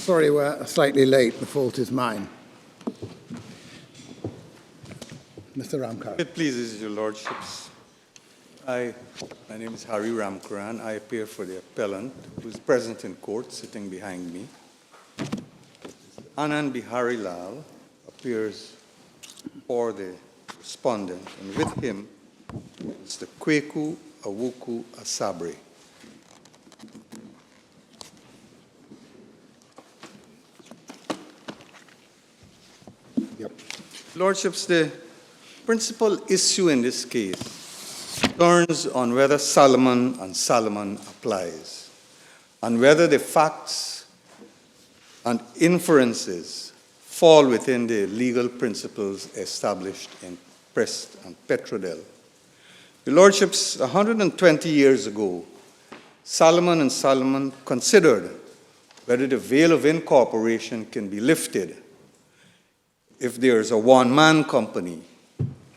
Sorry, we're slightly late. The fault is mine. Mr. Ramkar. It pleases your lordships. My name is Hari Ramkaran. I appear for the appellant, who is present in court, sitting behind me. Anand Bihari Lal appears for the respondent, and with him is the Kweku Awuku Asabre. Yep. Lordships, the principal issue in this case turns on whether Salomon and Salomon applies, and whether the facts and inferences fall within the legal principles established in Prest and Petrodel. Your Lordships, 120 years ago, Salomon and Salomon considered whether the veil of incorporation can be lifted if there is a one-man company,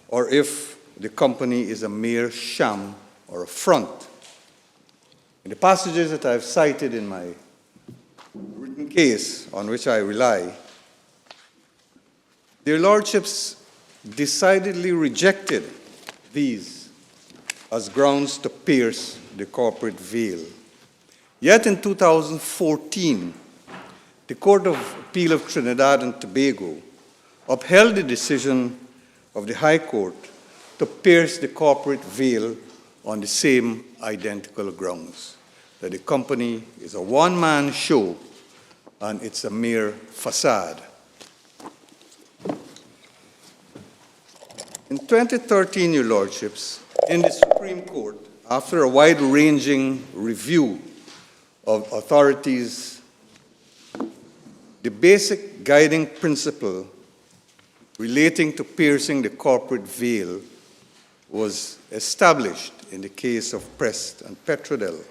or if the company is a mere sham or a front. In the passages that I've cited in my written case, on which I rely, their lordships decidedly rejected these as grounds to pierce the corporate veil. Yet in 2014, the Court of Appeal of Trinidad and Tobago upheld the decision of the High Court to pierce the corporate veil on the same identical grounds, that the company is a one-man show and it's a mere facade. In 2013, your lordships, in the Supreme Court, after a wide-ranging review of authorities, the basic guiding principle relating to piercing the corporate veil was established in the case of Prest and Petrodel.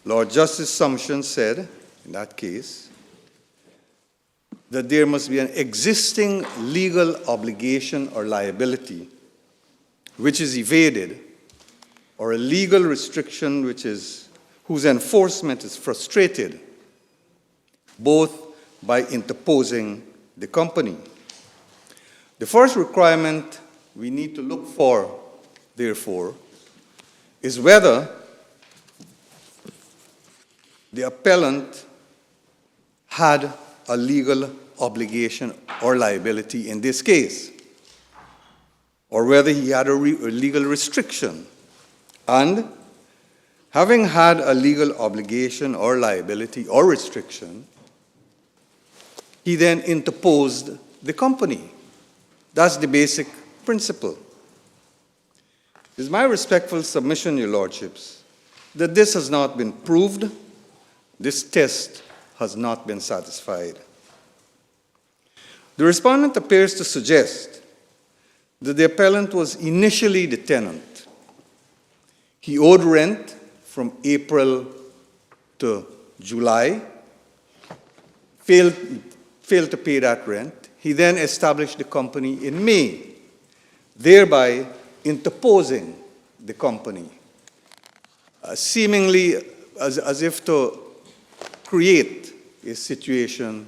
Lord Justice Sumption said, in that case, that there must be an existing legal obligation or liability which is evaded, or a legal restriction whose enforcement is frustrated, both by interposing the company. The first requirement we need to look for, therefore, is whether the appellant had a legal obligation or liability in this case, or whether he had a legal restriction. And having had a legal obligation or liability or restriction, he then interposed the company. That's the basic principle. It is my respectful submission, your lordships, that this has not been proved. This test has not been satisfied. The respondent appears to suggest that the appellant was initially the tenant. He owed rent from April to July, failed to pay that rent. He then established the company in May, thereby interposing the company, seemingly as if to create a situation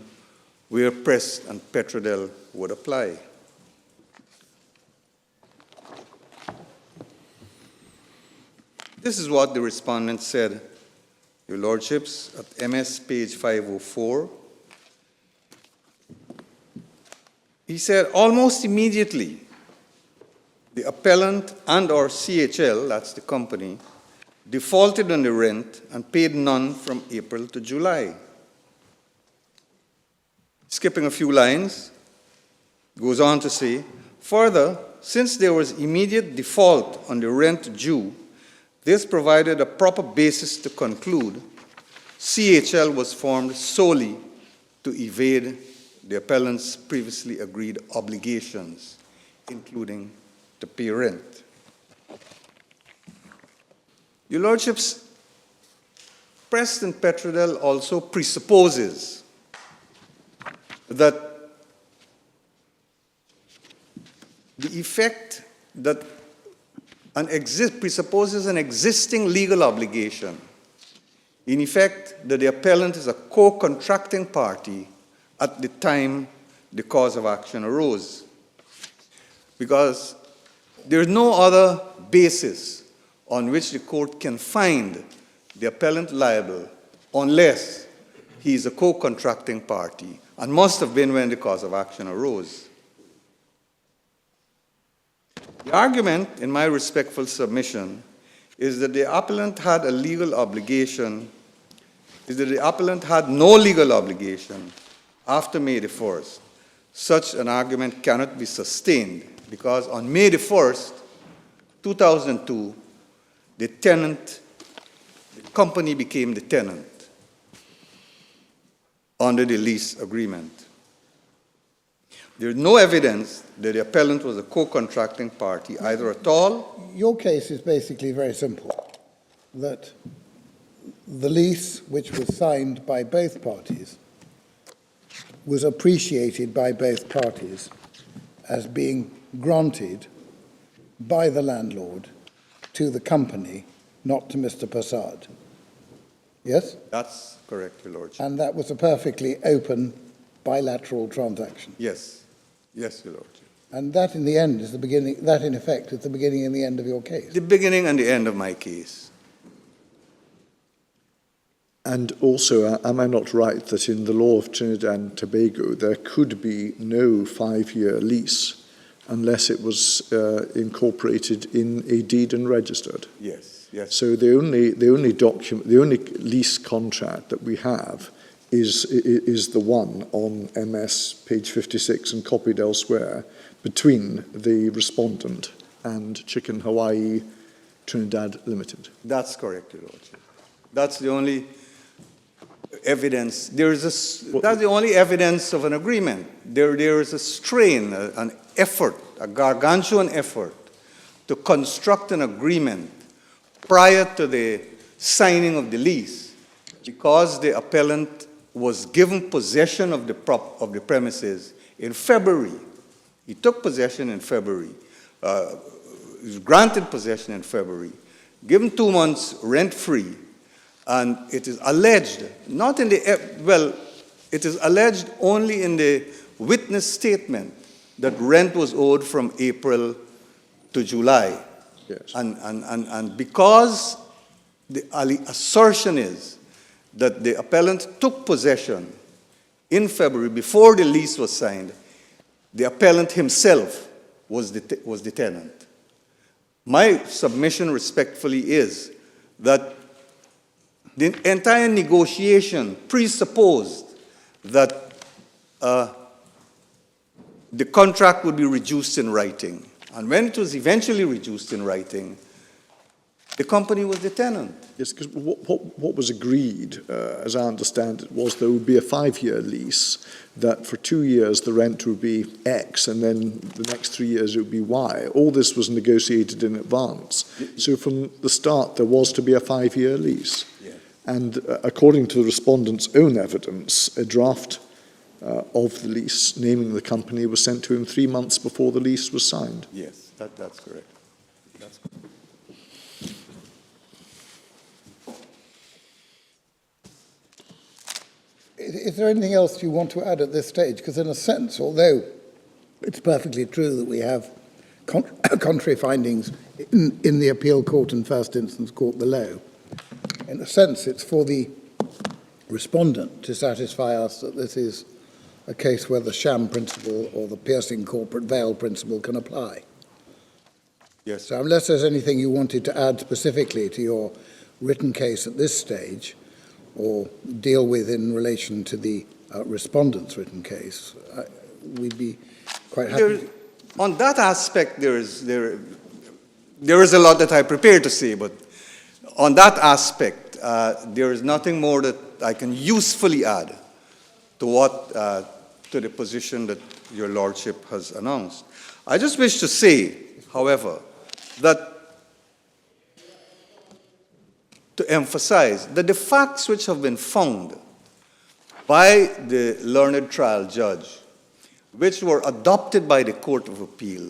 where Prest and Petrodel would apply. This is what the respondent said, your lordships, at MS page 504. He said, almost immediately, the appellant and or CHL, that's the company, defaulted on the rent and paid none from April to July. Skipping a few lines, goes on to say, further, since there was immediate default on the rent due, this provided a proper basis to conclude CHL was formed solely to evade the appellant's previously agreed obligations, including to pay rent. Your lordships, Prest and Petrodel also presupposes that the effect that presupposes an existing legal obligation in effect, that the appellant is a co-contracting party at the time the cause of action arose. Because there is no other basis on which the court can find the appellant liable unless he is a co-contracting party, and must have been when the cause of action arose. The argument, in my respectful submission, is that the appellant had a legal obligation, is that the appellant had no legal obligation after May the 1st. Such an argument cannot be sustained because on May the 1st, 2002, the company became the tenant under the lease agreement. There is no evidence that the appellant was a co-contracting party either at all. Your case is basically very simple, that the lease, which was signed by both parties, was appreciated by both parties as being granted by the landlord to the company, not to Mr. Persad. Yes? That's correct, Your Lordship. And that was a perfectly open bilateral transaction. Yes. Yes, Your Lordship. And that in the end is the beginning, that in effect is the beginning and the end of your case. The beginning and the end of my case. And also, am I not right that in the law of Trinidad and Tobago, there could be no 5-year lease unless it was incorporated in a deed and registered? Yes, yes. So the only lease contract that we have is the one on MS page 56 and copied elsewhere between the respondent and Chicken Hawaii Trinidad Limited. That's correct, Your Lordship. That's the only evidence. That's the only evidence of an agreement. There is a strain, an effort, a gargantuan effort to construct an agreement prior to the signing of the lease, because the appellant was given possession of the premises in February. He took possession in February. He was granted possession in February, given 2 months rent-free, and it is alleged, not in the, well, it is alleged only in the witness statement that rent was owed from April to July. Yes. And because the assertion is that the appellant took possession in February before the lease was signed, the appellant himself was the tenant. My submission respectfully is that the entire negotiation presupposed that the contract would be reduced in writing. And when it was eventually reduced in writing, the company was the tenant. Yes, because what was agreed, as I understand it, was there would be a 5-year lease, that for 2 years the rent would be X, and then the next 3 years it would be Y. All this was negotiated in advance. So from the start, there was to be a 5-year lease. Yeah. And according to the respondent's own evidence, a draft of the lease naming the company was sent to him 3 months before the lease was signed. Yes, that's correct. That's correct. Is there anything else you want to add at this stage? Because in a sense, although it's perfectly true that we have contrary findings in the appeal court and first instance court below, in a sense it's for the respondent to satisfy us that this is a case where the sham principle or the piercing corporate veil principle can apply. Yes. So unless there's anything you wanted to add specifically to your written case at this stage, or deal with in relation to the respondent's written case, we'd be quite happy. On that aspect, there is a lot that I prepared to say, but on that aspect, there is nothing more that I can usefully add to to the position that your lordship has announced. I just wish to say, however, that to emphasize that the facts which have been found by the learned trial judge, which were adopted by the Court of Appeal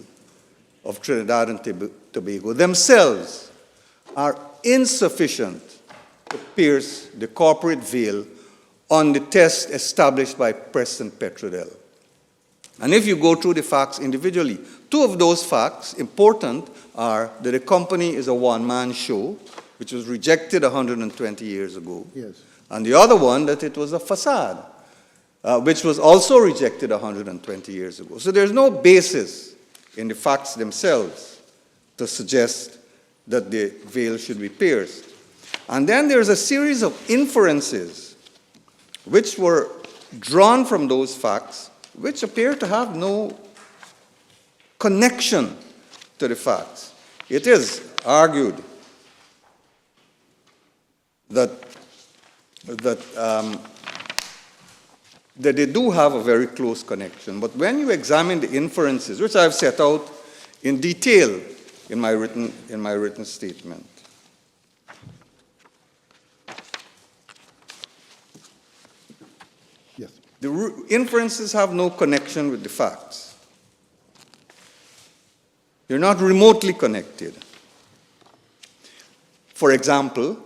of Trinidad and Tobago themselves, are insufficient to pierce the corporate veil on the test established by Preston Petrodel. And if you go through the facts individually, two of those facts, important, are that the company is a one-man show, which was rejected 120 years ago. Yes. And the other one, that it was a facade, which was also rejected 120 years ago. So there's no basis in the facts themselves to suggest that the veil should be pierced. And then there's a series of inferences which were drawn from those facts, which appear to have no connection to the facts. It is argued that they do have a very close connection. But when you examine the inferences, which I've set out in detail in my written statement, Yes. the inferences have no connection with the facts. They're not remotely connected. For example,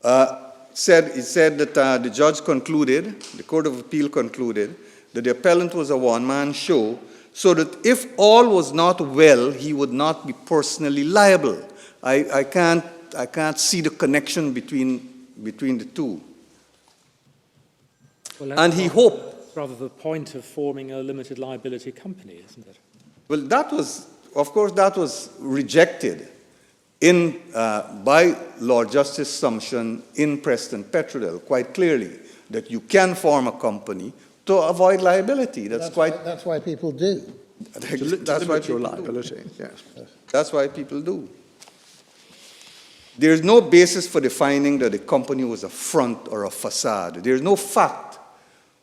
it said that the judge concluded, the Court of Appeal concluded, that the appellant was a one-man show, so that if all was not well, he would not be personally liable. I can't see the connection between the two. Well, And he hoped. that's rather the point of forming a limited liability company, isn't it? Well, that was rejected by Lord Justice Sumption in Preston Petrodel quite clearly, that you can form a company to avoid liability. That's why people do. That's why your people liability, do. yes. That's why people do. There's no basis for the finding that the company was a front or a facade. There's no fact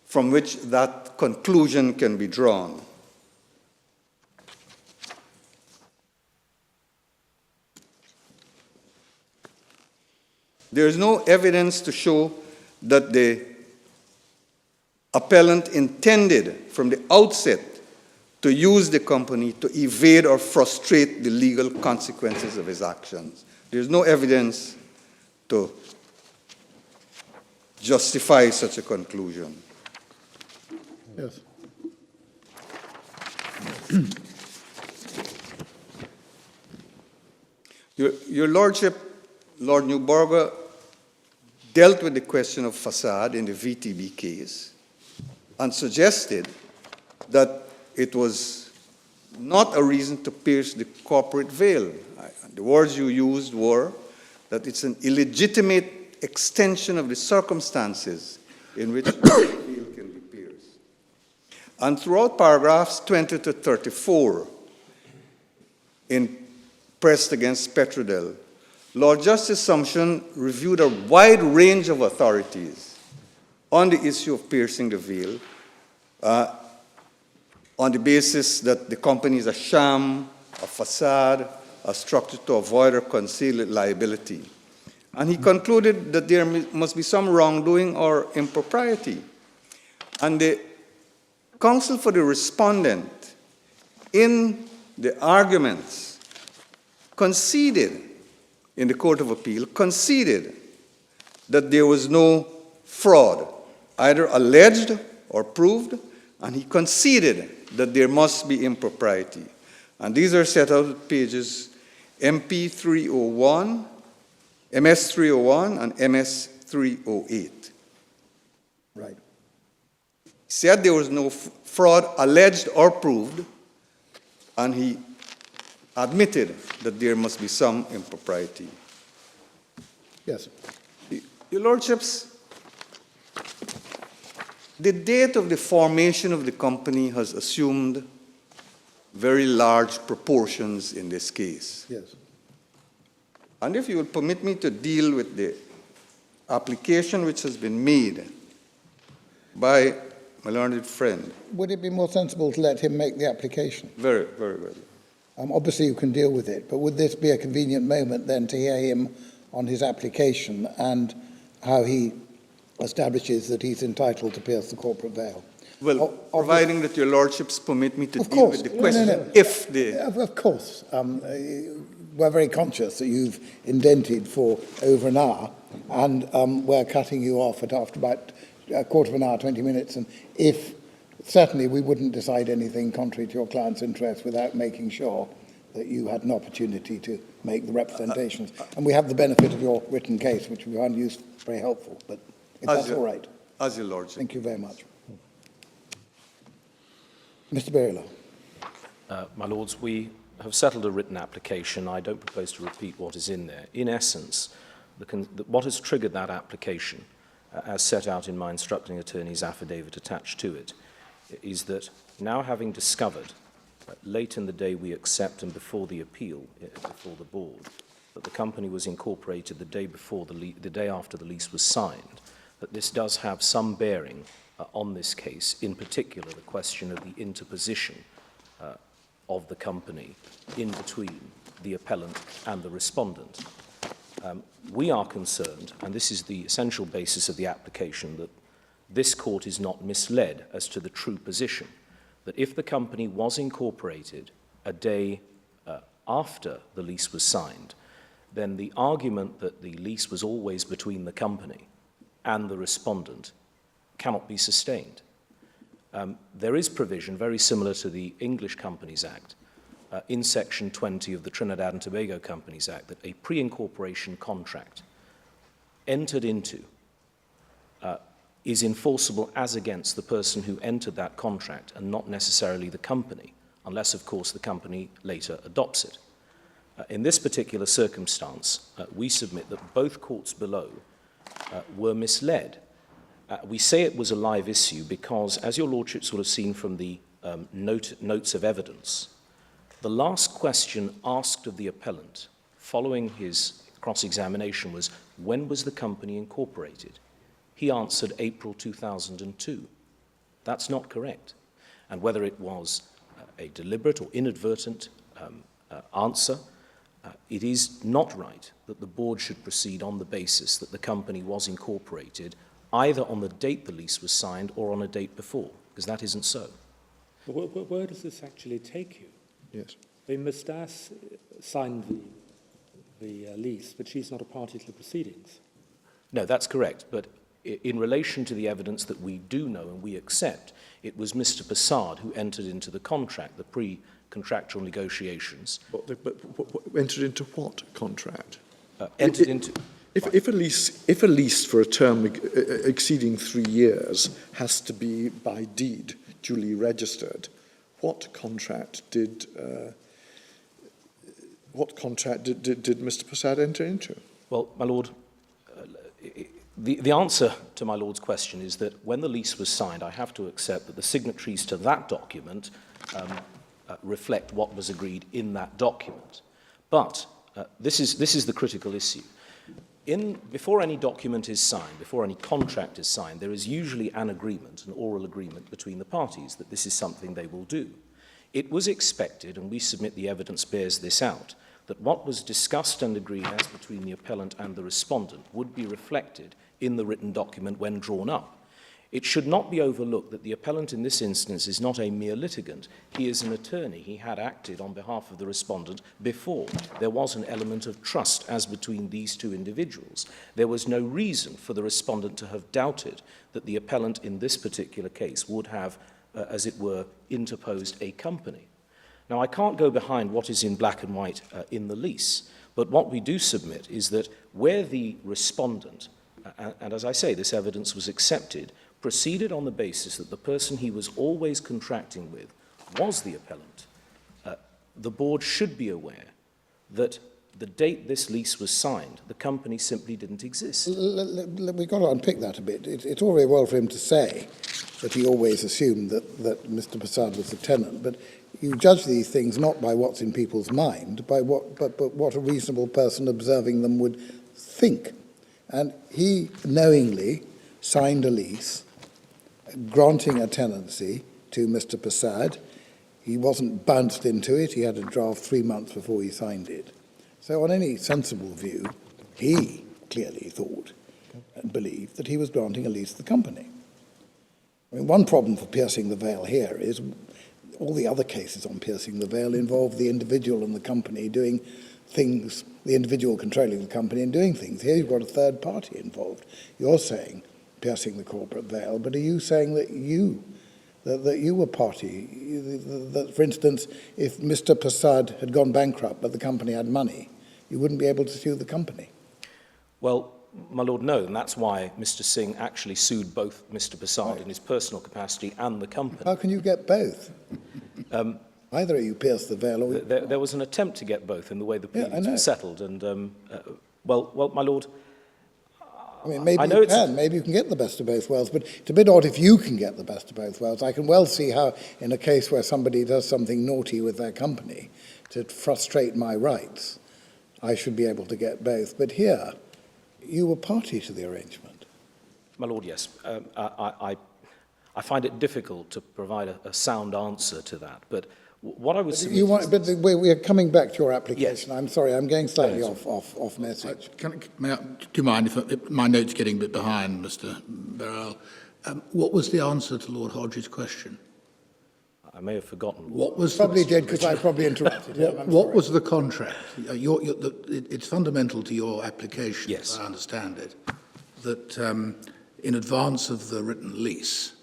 from which that conclusion can be drawn. There is no evidence to show that the appellant intended from the outset to use the company to evade or frustrate the legal consequences of his actions. There is no evidence to justify such a conclusion. Yes. Your Lordship, Lord Newburgh, dealt with the question of facade in the VTB case and suggested that it was not a reason to pierce the corporate veil. The words you used were that it's an illegitimate extension of the circumstances in which the veil can be pierced. And throughout paragraphs 20 to 34 in Pressed against Petrodel, Lord Justice Sumption reviewed a wide range of authorities on the issue of piercing the veil on the basis that the company is a sham, a facade, a structure to avoid or conceal liability. And he concluded that there must be some wrongdoing or impropriety. And the counsel for the respondent, in the arguments, conceded in the Court of Appeal, conceded that there was no fraud, either alleged or proved, and he conceded that there must be impropriety. And these are set out at pages MP 301, MS 301, and MS 308. Right. He said there was no fraud alleged or proved, and he admitted that there must be some impropriety. Yes. Your Lordships, the date of the formation of the company has assumed very large proportions in this case. Yes. And if you will permit me to deal with the application which has been made by my learned friend. Would it be more sensible to let him make the application? Very, very well. Obviously, you can deal with it, but would this be a convenient moment then to hear him on his application and how he establishes that he's entitled to pierce the corporate veil? Well, providing that your Lordships permit me to Of deal course. with the No, question, no, no. if the... Of course. We're very conscious that you've indented for over an hour, and we're cutting you off after about a quarter of an hour, 20 minutes, and if certainly we wouldn't decide anything contrary to your client's interests without making sure that you had an opportunity to make the representations. And we have the benefit of your written case, which we found very helpful, but if that's all right. As your lordship. Thank you very much. Mr. Berrylow. My Lords, we have settled a written application. I don't propose to repeat what is in there. In essence, what has triggered that application, as set out in my instructing attorney's affidavit attached to it, is that now having discovered, late in the day we accept and before the appeal, before the board, that the company was incorporated the day after the lease was signed, that this does have some bearing on this case, in particular the question of the interposition of the company in between the appellant and the respondent. We are concerned, and this is the essential basis of the application, that this court is not misled as to the true position, that if the company was incorporated a day after the lease was signed, then the argument that the lease was always between the company and the respondent cannot be sustained. There is provision very similar to the English Companies Act in Section 20 of the Trinidad and Tobago Companies Act that a pre-incorporation contract entered into is enforceable as against the person who entered that contract and not necessarily the company, unless, of course, the company later adopts it. In this particular circumstance, we submit that both courts below were misled. We say it was a live issue because, as your lordships will have seen from the notes of evidence, the last question asked of the appellant following his cross-examination was, when was the company incorporated? He answered April 2002. That's not correct. And whether it was a deliberate or inadvertent answer, it is not right that the board should proceed on the basis that the company was incorporated either on the date the lease was signed or on a date before, because that isn't so. Where does this actually take you? Yes. I mean, Ms. Das signed the lease, but she's not a party to the proceedings. No, that's correct. But in relation to the evidence that we do know and we accept, it was Mr. Persad who entered into the contract, the pre-contractual negotiations. But entered into what contract? If a lease for a term exceeding 3 years has to be by deed duly registered, what contract did Mr. Persad enter into? Well, my lord, the answer to my lord's question is that when the lease was signed, I have to accept that the signatories to that document reflect what was agreed in that document. But this is the critical issue. Before any document is signed, before any contract is signed, there is usually an agreement, an oral agreement between the parties that this is something they will do. It was expected, and we submit the evidence bears this out, that what was discussed and agreed as between the appellant and the respondent would be reflected in the written document when drawn up. It should not be overlooked that the appellant in this instance is not a mere litigant. He is an attorney. He had acted on behalf of the respondent before. There was an element of trust as between these two individuals. There was no reason for the respondent to have doubted that the appellant in this particular case would have, as it were, interposed a company. Now, I can't go behind what is in black and white in the lease, but what we do submit is that where the respondent, and as I say, this evidence was accepted, proceeded on the basis that the person he was always contracting with was the appellant, the board should be aware that the date this lease was signed, the company simply didn't exist. We've got to unpick that a bit. It's all very well for him to say that he always assumed that Mr. Persad was the tenant, but you judge these things not by what's in people's mind, but what a reasonable person observing them would think. And he knowingly signed a lease granting a tenancy to Mr. Persad. He wasn't bounced into it. He had a draft 3 months before he signed it. So on any sensible view, he clearly thought and believed that he was granting a lease to the company. I mean, one problem for piercing the veil here is all the other cases on piercing the veil involve the individual and the company doing things, the individual controlling the company and doing things. Here you've got a third party involved. You're saying piercing the corporate veil, but are you saying that you were party? That, for instance, if Mr. Persad had gone bankrupt but the company had money, you wouldn't be able to sue the company? Well, my lord, no, and that's why Mr. Singh actually sued both Mr. Persad in his personal capacity and the company. How can you get both? Either you pierce the veil or... There was an attempt to get both in the way the pleadings know. were settled, and, well, my lord, I mean, maybe maybe you can get the best of both worlds, but it's a bit odd if you can get the best of both worlds. I can well see how, in a case where somebody does something naughty with their company to frustrate my rights, I should be able to get both. But here, you were party to the arrangement. My lord, yes. I find it difficult to provide a sound answer to that, but what I was... we are coming back to your application. Yes. I'm sorry, I'm going slightly off message. Do you mind if my note's getting a bit behind, Mr. Beryl? What was the answer to Lord Hodge's question? I may have forgotten. What was Probably did, because I probably interrupted him. What was the contract? It's fundamental to your application, yes, as I understand it, that in advance of the written lease,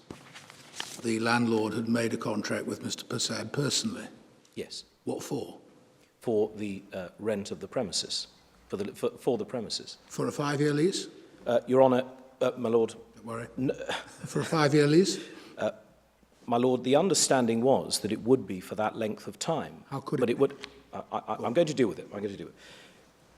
the landlord had made a contract with Mr. Persad personally. Yes. What for? For the rent of the premises, for the premises. For a 5-year lease? Your Honour, my lord. Don't worry. For a 5-year lease? My lord, the understanding was that it would be for that length of time. How could it? But it would. I'm going to deal with it.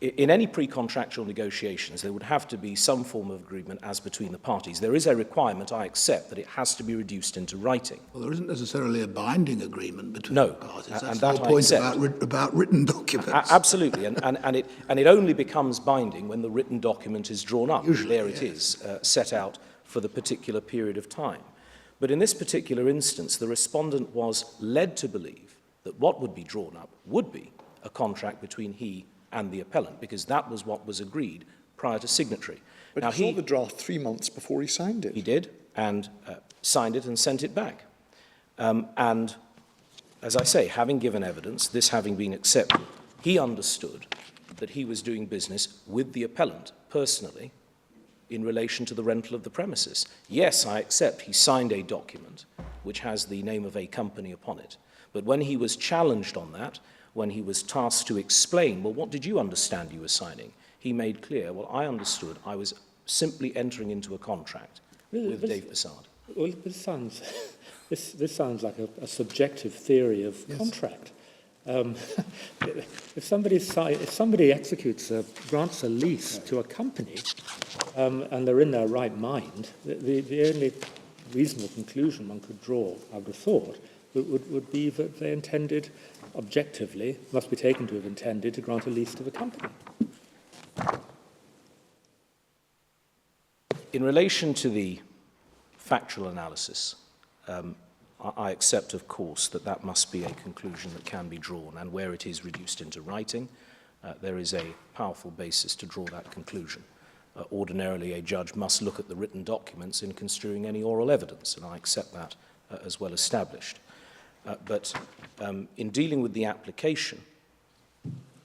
In any pre-contractual negotiations, there would have to be some form of agreement as between the parties. There is a requirement, I accept, that it has to be reduced into writing. Well, there isn't necessarily a binding agreement between the parties. And That's that the whole point I accept. about written documents. Absolutely, and it only becomes binding when the written document is drawn up. Usually, there it is, set out for the particular period of time. But in this particular instance, the respondent was led to believe that what would be drawn up would be a contract between he and the appellant, because that was what was agreed prior to signatory. But now, he saw the draft 3 months before he signed it. He did, and signed it and sent it back. And as I say, having given evidence, this having been accepted, he understood that he was doing business with the appellant personally in relation to the rental of the premises. Yes, I accept he signed a document which has the name of a company upon it. But when he was challenged on that, when he was tasked to explain, well, what did you understand you were signing? He made clear, well, I understood I was simply entering into a contract with Dave Persad. Well, this sounds like a subjective theory of contract. If somebody grants a lease to a company, and they're in their right mind, the only reasonable conclusion one could draw, I would have thought, would be that they intended, objectively, must be taken to have intended to grant a lease to the company. In relation to the factual analysis, I accept, of course, that must be a conclusion that can be drawn, and where it is reduced into writing, there is a powerful basis to draw that conclusion. Ordinarily, a judge must look at the written documents in construing any oral evidence, and I accept that as well established. But in dealing with the application,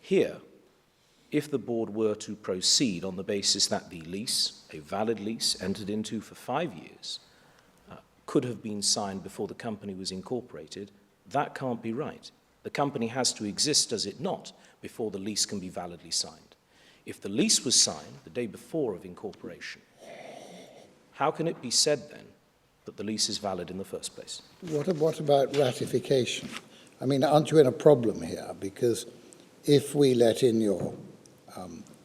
here, if the board were to proceed on the basis that the lease, a valid lease entered into for 5 years, could have been signed before the company was incorporated, that can't be right. The company has to exist, does it not, before the lease can be validly signed. If the lease was signed the day before of incorporation, how can it be said then that the lease is valid in the first place? What about ratification? I mean, aren't you in a problem here? Because if we let in your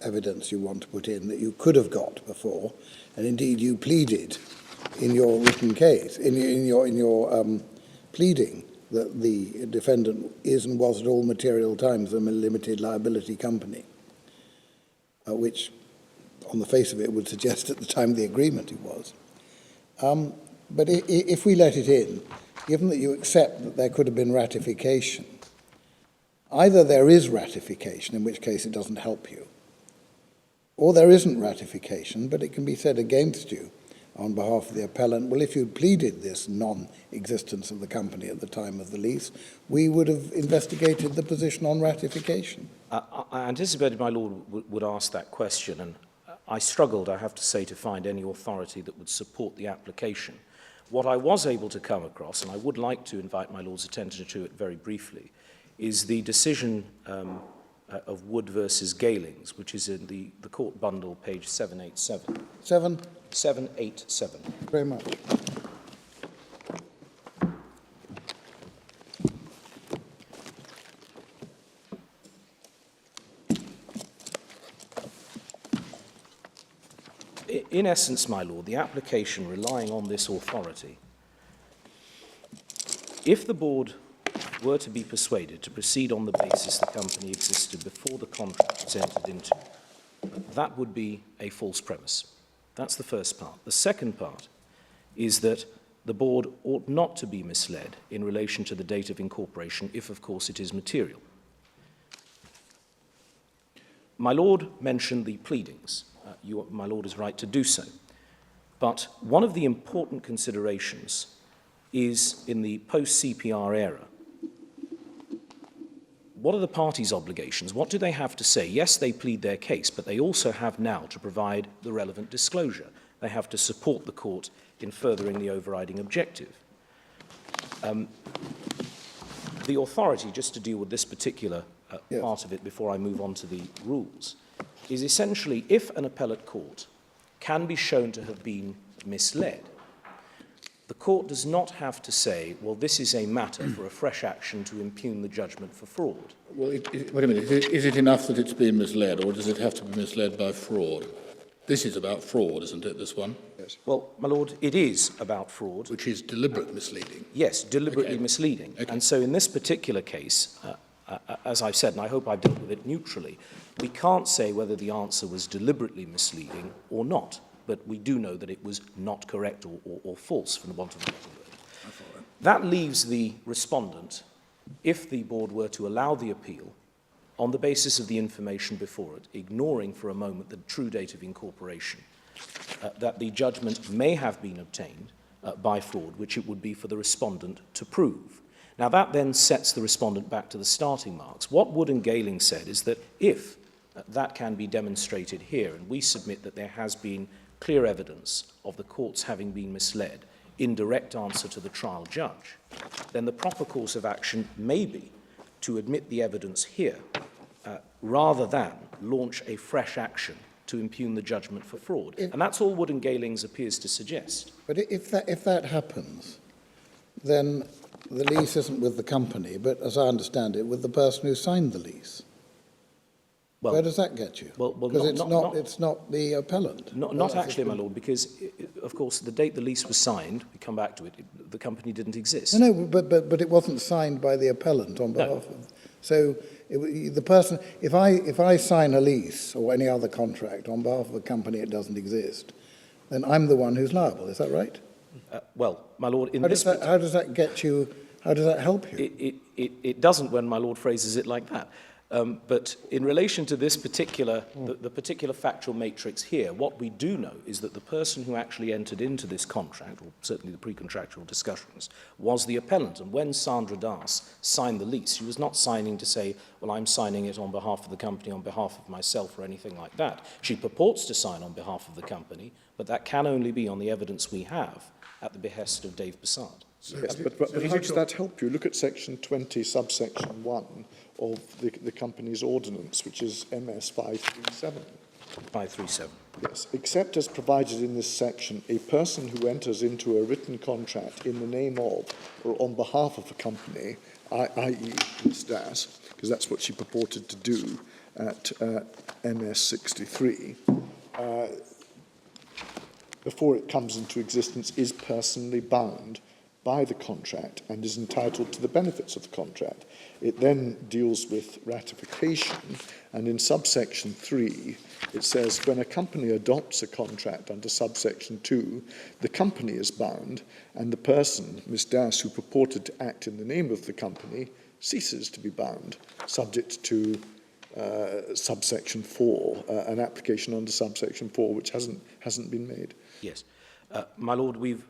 evidence you want to put in that you could have got before, and indeed you pleaded in your written case, in your pleading, that the defendant is and was at all material times a limited liability company, which on the face of it would suggest at the time of the agreement it was. But if we let it in, given that you accept that there could have been ratification, either there is ratification, in which case it doesn't help you, or there isn't ratification, but it can be said against you on behalf of the appellant, well, if you'd pleaded this non-existence of the company at the time of the lease, we would have investigated the position on ratification. I anticipated my Lord would ask that question, and I struggled, I have to say, to find any authority that would support the application. What I was able to come across, and I would like to invite my Lord's attention to it very briefly, is the decision of Wood versus Galings, which is in the court bundle, page 787. 787. Very much. In essence, my Lord, the application relying on this authority, if the board were to be persuaded to proceed on the basis the company existed before the contract was entered into, that would be a false premise. That's the first part. The second part is that the board ought not to be misled in relation to the date of incorporation if, of course, it is material. My Lord mentioned the pleadings. My Lord is right to do so. But one of the important considerations is in the post-CPR era. What are the parties' obligations? What do they have to say? Yes, they plead their case, but they also have now to provide the relevant disclosure. They have to support the court in furthering the overriding objective. The authority, just to deal with this particular part of it before I move on to the rules, is essentially if an appellate court can be shown to have been misled, the court does not have to say, well, this is a matter for a fresh action to impugn the judgment for fraud. Well, wait a minute. Is it enough that it's been misled, or does it have to be misled by fraud? This is about fraud, isn't it, this one? Yes. Well, my Lord, it is about fraud. Which is deliberate misleading. Yes, deliberately misleading. Okay. And so in this particular case, as I've said, and I hope I've dealt with it neutrally, we can't say whether the answer was deliberately misleading or not, but we do know that it was not correct or false, from the want of a better word. That leaves the respondent, if the board were to allow the appeal, on the basis of the information before it, ignoring for a moment the true date of incorporation, that the judgment may have been obtained by fraud, which it would be for the respondent to prove. Now, that then sets the respondent back to the starting marks. What Wood and Galing said is that if that can be demonstrated here, and we submit that there has been clear evidence of the courts having been misled in direct answer to the trial judge, then the proper course of action may be to admit the evidence here rather than launch a fresh action to impugn the judgment for fraud. And that's all Wood and Galings appears to suggest. But if that happens, then the lease isn't with the company, but as I understand it, with the person who signed the lease. Well, where does that get you? Well, because it's not the appellant. Not actually, my Lord, because, of course, the date the lease was signed, we come back to it, the company didn't exist. No, but it wasn't signed by the appellant on behalf of. So the person, if I sign a lease or any other contract on behalf of a company it doesn't exist, then I'm the one who's liable. Is that right? Well, my Lord, how does that get you? How does that help you? It doesn't when my Lord phrases it like that. But in relation to this particular, the particular factual matrix here, what we do know is that the person who actually entered into this contract, or certainly the pre-contractual discussions, was the appellant. And when Sandra Das signed the lease, she was not signing to say, well, I'm signing it on behalf of the company, on behalf of myself, or anything like that. She purports to sign on behalf of the company, but that can only be on the evidence we have at the behest of Dave Persad. Yes, but how does that help you? Look at section 20, subsection 1 of the company's ordinance, which is MS 537. 537. Yes, except as provided in this section, a person who enters into a written contract in the name of or on behalf of a company, i.e. Ms. Das, because that's what she purported to do at MS 63, before it comes into existence, is personally bound by the contract and is entitled to the benefits of the contract. It then deals with ratification, and in subsection 3, it says when a company adopts a contract under subsection 2, the company is bound, and the person, Ms. Das, who purported to act in the name of the company, ceases to be bound, subject to subsection 4, an application under subsection 4, which hasn't been made. Yes. My Lord, we've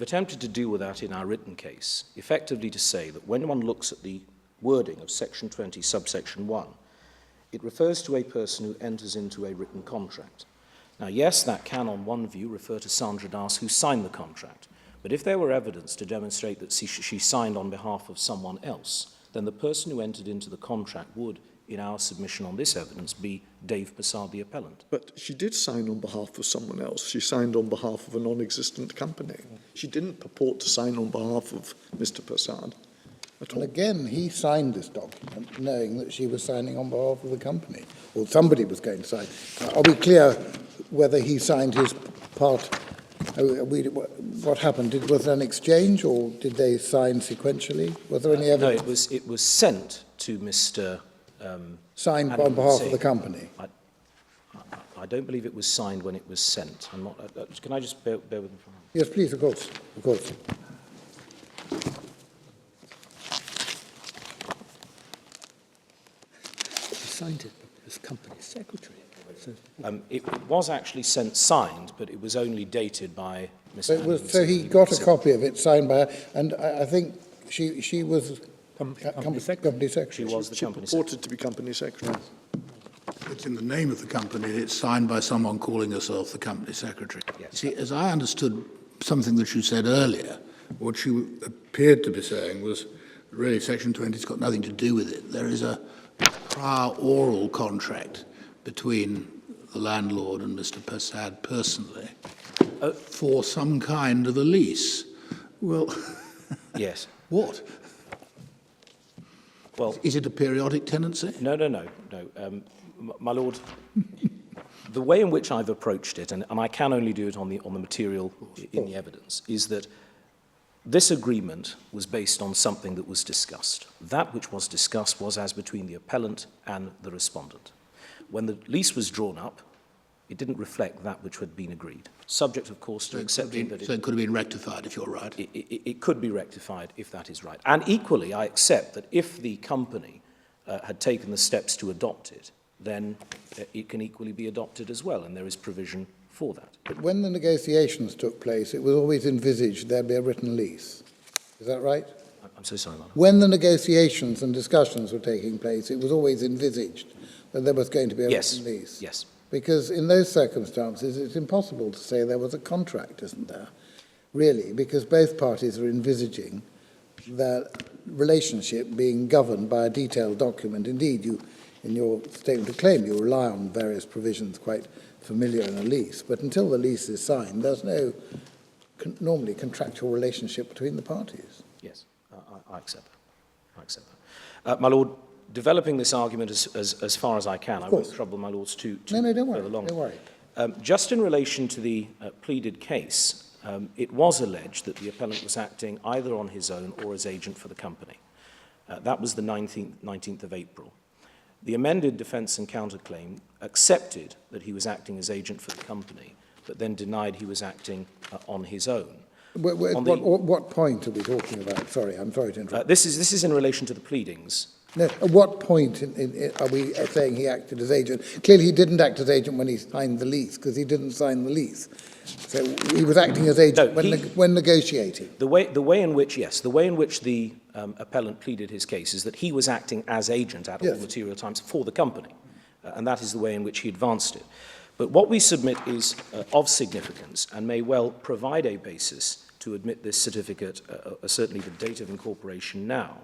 attempted to deal with that in our written case, effectively to say that when one looks at the wording of section 20, subsection 1, It refers to a person who enters into a written contract. Now, yes, that can, on one view, refer to Sandra Das, who signed the contract. But if there were evidence to demonstrate that she signed on behalf of someone else, then the person who entered into the contract would, in our submission on this evidence, be Dave Persad, the appellant. But she did sign on behalf of someone else. She signed on behalf of a non-existent company. She didn't purport to sign on behalf of Mr. Persad at all. And again, he signed this document knowing that she was signing on behalf of the company, or somebody was going to sign. Are we clear whether he signed his part? What happened? Was there an exchange, or did they sign sequentially? Was there any evidence? No, it was sent to Mr. Signed on behalf of the company? I don't believe it was signed when it was sent. I'm not. Can I just bear with me for a moment? Yes, please, of course, of course. He signed it as company secretary. So, It was actually sent signed, but it was only dated by Mr. So he got a copy of it signed by her, and I think she was company secretary. She was the She company purported to be company secretary. It's in the name of the company. It's signed by someone calling herself the company secretary. Yes. See, as I understood something that you said earlier, what you appeared to be saying was really Section 20's got nothing to do with it. There is a prior oral contract between the landlord and Mr. Persad personally for some kind of a lease. Well, Yes. what? Well, Is it a periodic tenancy? no. My Lord, the way in which I've approached it, and I can only do it on the material in the evidence, is that this agreement was based on something that was discussed. That which was discussed was as between the appellant and the respondent. When the lease was drawn up, it didn't reflect that which had been agreed, subject, of course, to accepting that So it could have been rectified, if you're right. it could be rectified if that is right. And equally, I accept that if the company had taken the steps to adopt it, then it can equally be adopted as well, and there is provision for that. But when the negotiations took place, it was always envisaged there'd be a written lease. Is that right? I'm so sorry, Madam. When the negotiations and discussions were taking place, it was always envisaged that there was going to be a written lease. Yes. Because in those circumstances, it's impossible to say there was a contract, isn't there? Really, because both parties are envisaging that relationship being governed by a detailed document. Indeed, you, in your statement of claim, you rely on various provisions quite familiar in a lease. But until the lease is signed, there's no normally contractual relationship between the parties. Yes, I accept that. I accept that. My Lord, developing this argument as far as I can, I won't trouble my Lords too No, don't further worry, along. don't worry. Just in relation to the pleaded case, it was alleged that the appellant was acting either on his own or as agent for the company. That was the 19th of April. The amended defence and counterclaim accepted that he was acting as agent for the company, but then denied he was acting on his own. What point are we talking about? Sorry, I'm sorry to interrupt. This is in relation to the pleadings. No, at what point are we saying he acted as agent? Clearly, he didn't act as agent when he signed the lease, because he didn't sign the lease. So he was acting as agent when negotiating. The way in which the appellant pleaded his case is that he was acting as agent at all material times for the company, and that is the way in which he advanced it. But what we submit is of significance and may well provide a basis to admit this certificate, certainly the date of incorporation now,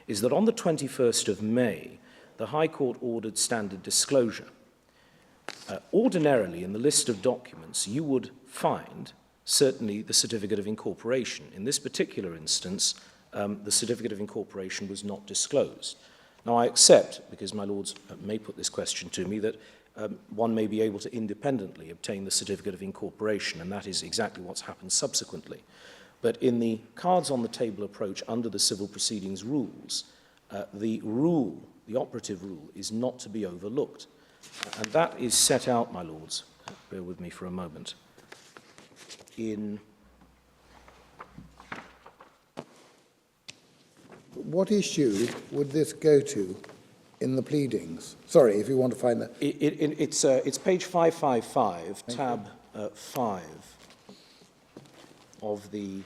is that on the 21st of May, the High Court ordered standard disclosure. Ordinarily, in the list of documents, you would find certainly the certificate of incorporation. In this particular instance, the certificate of incorporation was not disclosed. Now, I accept, because my Lords may put this question to me, that one may be able to independently obtain the certificate of incorporation, and that is exactly what's happened subsequently. But in the cards on the table approach under the civil proceedings rules, the operative rule, is not to be overlooked. And that is set out, my Lords, bear with me for a moment, in... What issue would this go to in the pleadings? Sorry, if you want to find that. It's page 555, tab 5 of the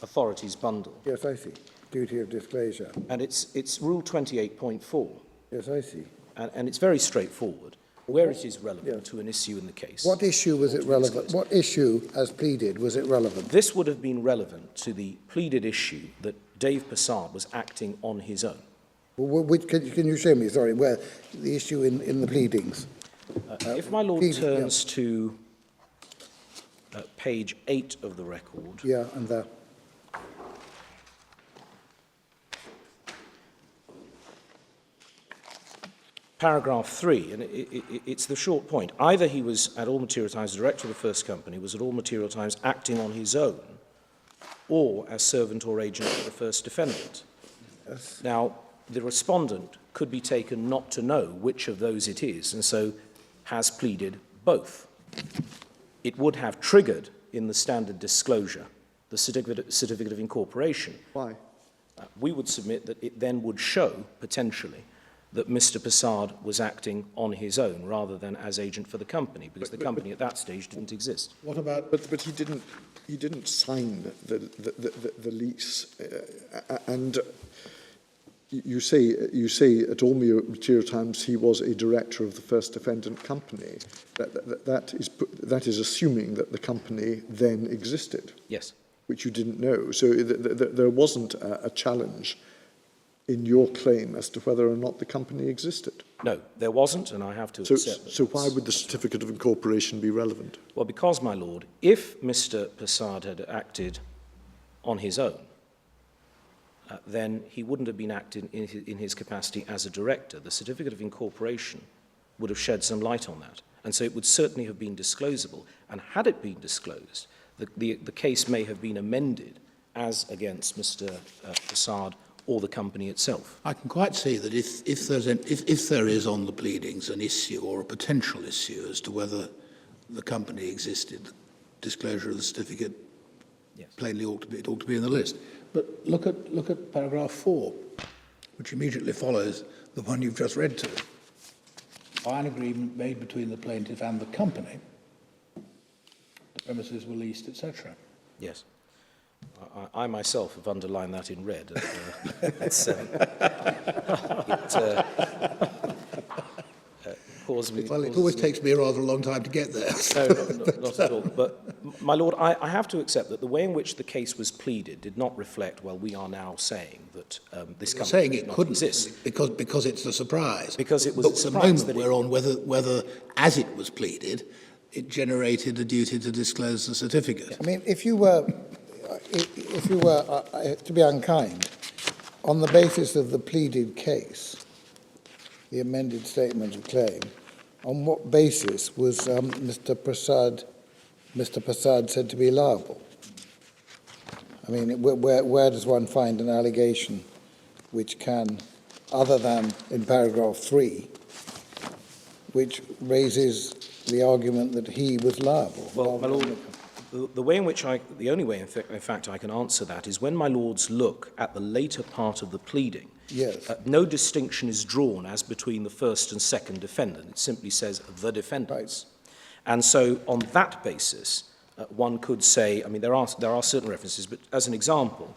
authorities bundle. Yes, I see. Duty of disclosure. And it's Rule 28.4. Yes, I see. And it's very straightforward, where it is relevant to an issue in the case. What issue was it relevant? What issue, as pleaded, was it relevant? This would have been relevant to the pleaded issue that Dave Persad was acting on his own. Well, can you show me, sorry, where the issue in the pleadings? If my Lord pleading, turns to page 8 of the record, Yeah, and there. paragraph 3, and it's the short point. Either he was at all material times director of the first company, was at all material times acting on his own, or as servant or agent of the first defendant. Yes. Now, the respondent could be taken not to know which of those it is, and so has pleaded both. It would have triggered in the standard disclosure the certificate of incorporation. Why? We would submit that it then would show, potentially, that Mr. Persad was acting on his own rather than as agent for the company, because the company at that stage didn't exist. What about... But he didn't sign the lease, and you say at all material times he was a director of the first defendant company. That is assuming that the company then existed. Yes. Which you didn't know. So there wasn't a challenge in your claim as to whether or not the company existed. No, there wasn't, and I have to accept that. So why would the certificate of incorporation be relevant? Well, because, my Lord, if Mr. Persad had acted on his own, then he wouldn't have been acting in his capacity as a director. The certificate of incorporation would have shed some light on that, and so it would certainly have been disclosable. And had it been disclosed, the case may have been amended as against Mr. Persad or the company itself. I can quite see that if there is on the pleadings an issue or a potential issue as to whether the company existed, the disclosure of the certificate plainly ought to be in the list. But look at paragraph 4, which immediately follows the one you've just read to. By an agreement made between the plaintiff and the company, the premises were leased, etc. Yes. I myself have underlined that in red. Well, it always takes me a rather long time to get there. No, not at all. But, my Lord, I have to accept that the way in which the case was pleaded did not reflect, well, we are now saying that this company saying does it not couldn't exist. because it's a surprise. Because it was but a surprise. But the moment we're on whether, as it was pleaded, it generated a duty to disclose the certificate. I mean, if you were, to be unkind, on the basis of the pleaded case, the amended statement of claim, on what basis was Mr. Persad said to be liable? I mean, where does one find an allegation which can, other than in paragraph 3, which raises the argument that he was liable? Well, my Lord, the way in which the only way, in fact, I can answer that is when my Lords look at the later part of the pleading. Yes. No distinction is drawn as between the first and second defendant. It simply says the defendants. Right. And so on that basis, one could say, I mean, there are certain references, but as an example,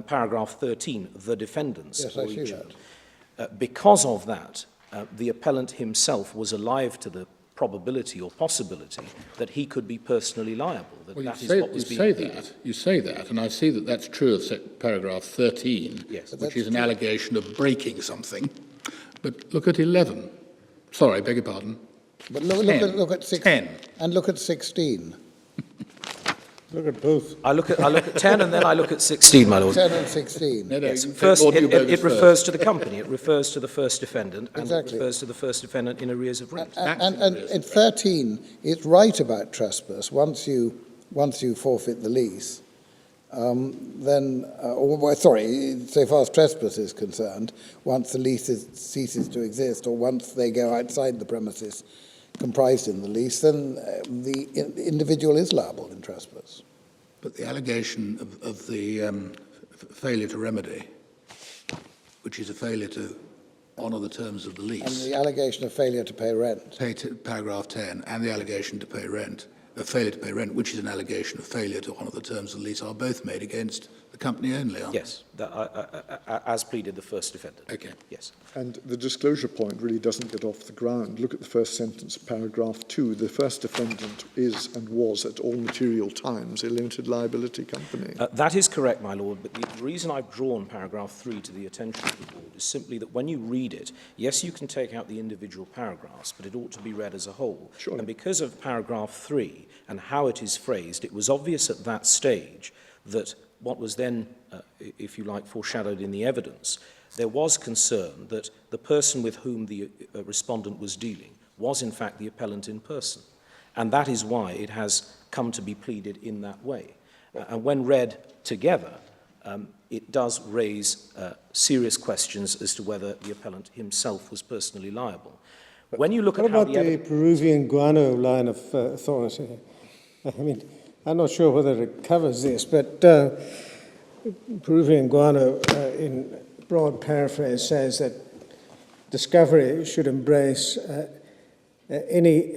paragraph 13, the defendants. Yes, I see that. Because of that, the appellant himself was alive to the probability or possibility that he could be personally liable. You say that, and I see that that's true of paragraph 13, yes, which is an allegation of breaking something. But look at 11. Sorry, beg your pardon. But look at 16. 10. And look at 16. Look at both. I look at 10 and then I look at 16, my Lord. 10 and 16. No, Yes. First, it refers to the company, it refers to the first defendant, and it refers to the first defendant in arrears of rent. And in 13, it's right about trespass. Once you forfeit the lease, so far as trespass is concerned, once the lease ceases to exist, or once they go outside the premises comprised in the lease, then the individual is liable in trespass. But the allegation of the failure to remedy, which is a failure to honour the terms of the lease. And the allegation of failure to pay rent. Paragraph 10, and the allegation to pay rent, failure to pay rent, which is an allegation of failure to honour the terms of the lease, are both made against the company only, aren't Yes, as pleaded the first defendant. Okay. Yes. And the disclosure point really doesn't get off the ground. Look at the first sentence, paragraph 2. The first defendant is and was at all material times a limited liability company. That is correct, my lord, but the reason I've drawn paragraph 3 to the attention of the board is simply that when you read it, yes, you can take out the individual paragraphs, but it ought to be read as a whole. Sure. And because of paragraph 3 and how it is phrased, it was obvious at that stage that what was then, if you like, foreshadowed in the evidence, there was concern that the person with whom the respondent was dealing was in fact the appellant in person. And that is why it has come to be pleaded in that way. And when read together, it does raise serious questions as to whether the appellant himself was personally liable. When you look What at how about the Peruvian guano line of authority? I mean, I'm not sure whether it covers this, but Peruvian guano, in broad paraphrase, says that discovery should embrace any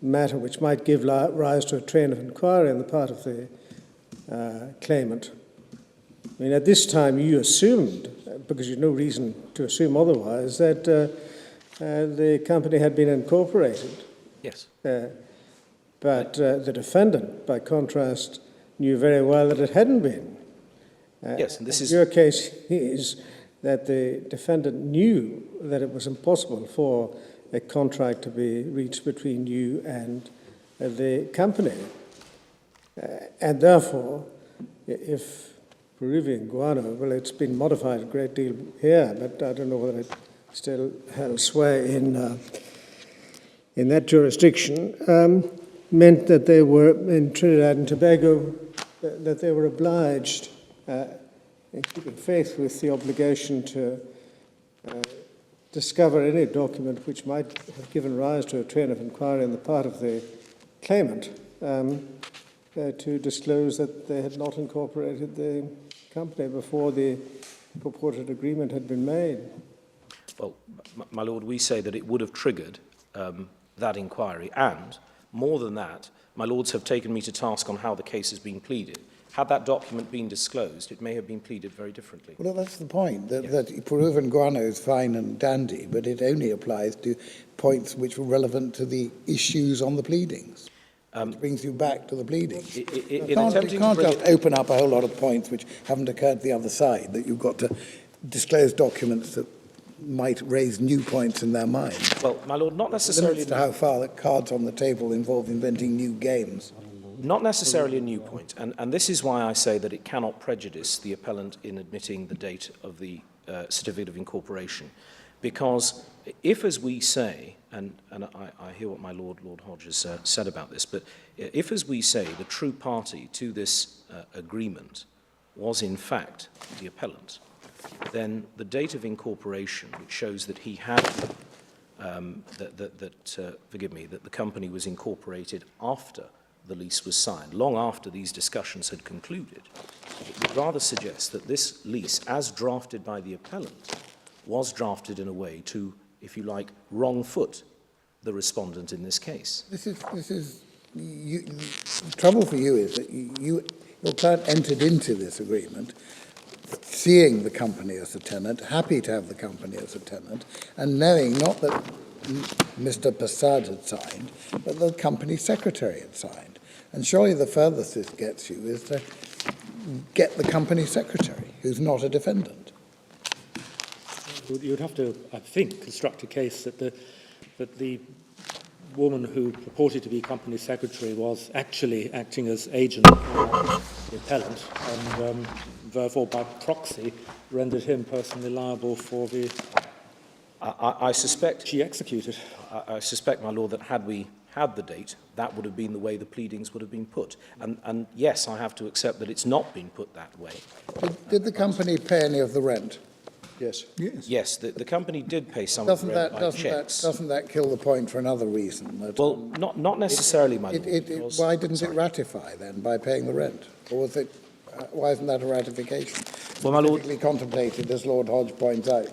matter which might give rise to a train of inquiry on the part of the claimant. I mean, at this time you assumed, because you had no reason to assume otherwise, that the company had been incorporated. Yes. But the defendant, by contrast, knew very well that it hadn't been. Yes, and this is... Your case is that the defendant knew that it was impossible for a contract to be reached between you and the company. And therefore, if Peruvian guano, well, it's been modified a great deal here, but I don't know whether it still held sway in that jurisdiction, meant that they were, in Trinidad and Tobago, that they were obliged, in keeping faith with the obligation to discover any document which might have given rise to a train of inquiry on the part of the claimant, to disclose that they had not incorporated the company before the purported agreement had been made. Well, my lord, we say that it would have triggered that inquiry, and more than that, my lords have taken me to task on how the case has been pleaded. Had that document been disclosed, it may have been pleaded very differently. Well, that's the point, that Peruvian guano is fine and dandy, but it only applies to points which were relevant to the issues on the pleadings. It brings you back to the pleadings. You can't just open up a whole lot of points which haven't occurred to the other side, that you've got to disclose documents that might raise new points in their mind. Well, my lord, not necessarily... Limits to how far the cards on the table involve inventing new games. Not necessarily a new point, and this is why I say that it cannot prejudice the appellant in admitting the date of the certificate of incorporation, because if, as we say, and I hear what my Lord Hodge has said about this, but if, as we say, the true party to this agreement was in fact the appellant, then the date of incorporation, which shows that he had, forgive me, that the company was incorporated after the lease was signed, long after these discussions had concluded, it would rather suggest that this lease, as drafted by the appellant, was drafted in a way to, if you like, wrong foot the respondent in this case. The trouble for you is that your client entered into this agreement seeing the company as a tenant, happy to have the company as a tenant, and knowing not that Mr. Persad had signed, but the company secretary had signed. And surely the furthest this gets you is to get the company secretary, who's not a defendant. You'd have to, I think, construct a case that the woman who purported to be company secretary was actually acting as agent for the appellant, and therefore by proxy rendered him personally liable for the... I suspect... She executed. I suspect, my lord, that had we had the date, that would have been the way the pleadings would have been put. And yes, I have to accept that it's not been put that way. Did the company pay any of the rent? Yes. Yes, the company did pay some of the rent by checks. Doesn't that kill the point for another reason? Well, not necessarily, my lord. Why didn't it ratify then by paying the rent? Or was it? Why isn't that a ratification? Well, my lord, Typically contemplated, as Lord Hodge points out.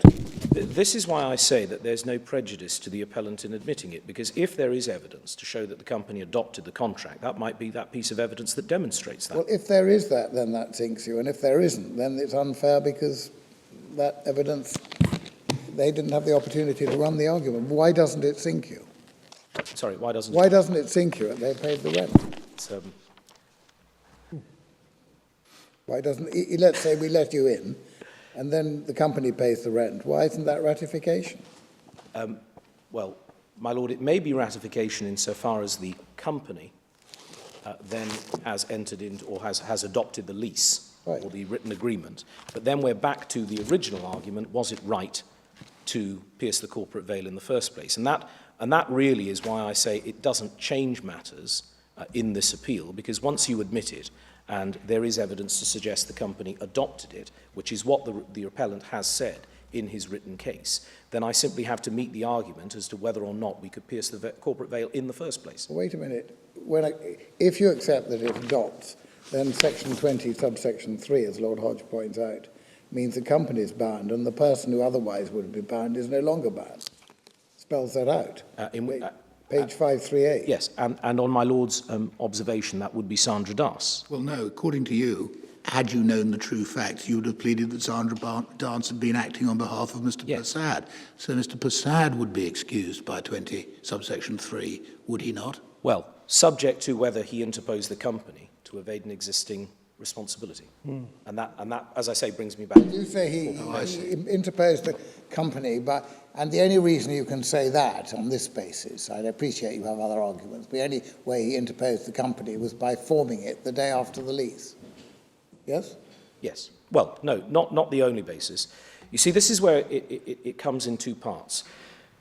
This is why I say that there's no prejudice to the appellant in admitting it, because if there is evidence to show that the company adopted the contract, that might be that piece of evidence that demonstrates that. Well, if there is that, then that sinks you, and if there isn't, then it's unfair because that evidence, they didn't have the opportunity to run the argument. Why doesn't it sink you? Sorry, why doesn't Why doesn't it sink you? They paid the rent. it's, Why doesn't, let's say we let you in, and then the company pays the rent. Why isn't that ratification? well, my lord, it may be ratification insofar as the company then has entered into or has adopted the lease Right. or the written agreement. But then we're back to the original argument: was it right to pierce the corporate veil in the first place? And that really is why I say it doesn't change matters in this appeal, because once you admit it, and there is evidence to suggest the company adopted it, which is what the appellant has said in his written case, then I simply have to meet the argument as to whether or not we could pierce the corporate veil in the first place. Wait a minute. If you accept that it adopts, then Section 20, subsection 3, as Lord Hodge points out, means the company is bound, and the person who otherwise would be bound is no longer bound. Spells that out. Page 538. Yes, and on my lord's observation, that would be Sandra Das. Well, no, according to you, had you known the true facts, you would have pleaded that Sandra Dance had been acting on behalf of Mr. Yes. Persad. So Mr. Persad would be excused by 20, subsection 3, would he not? Well, subject to whether he interposed the company to evade an existing responsibility. And that, as I say, brings me back. You say he interposed the company, and the only reason you can say that on this basis, I appreciate you have other arguments, but the only way he interposed the company was by forming it the day after the lease. Yes? Yes. Well, no, not the only basis. You see, this is where it comes in two parts.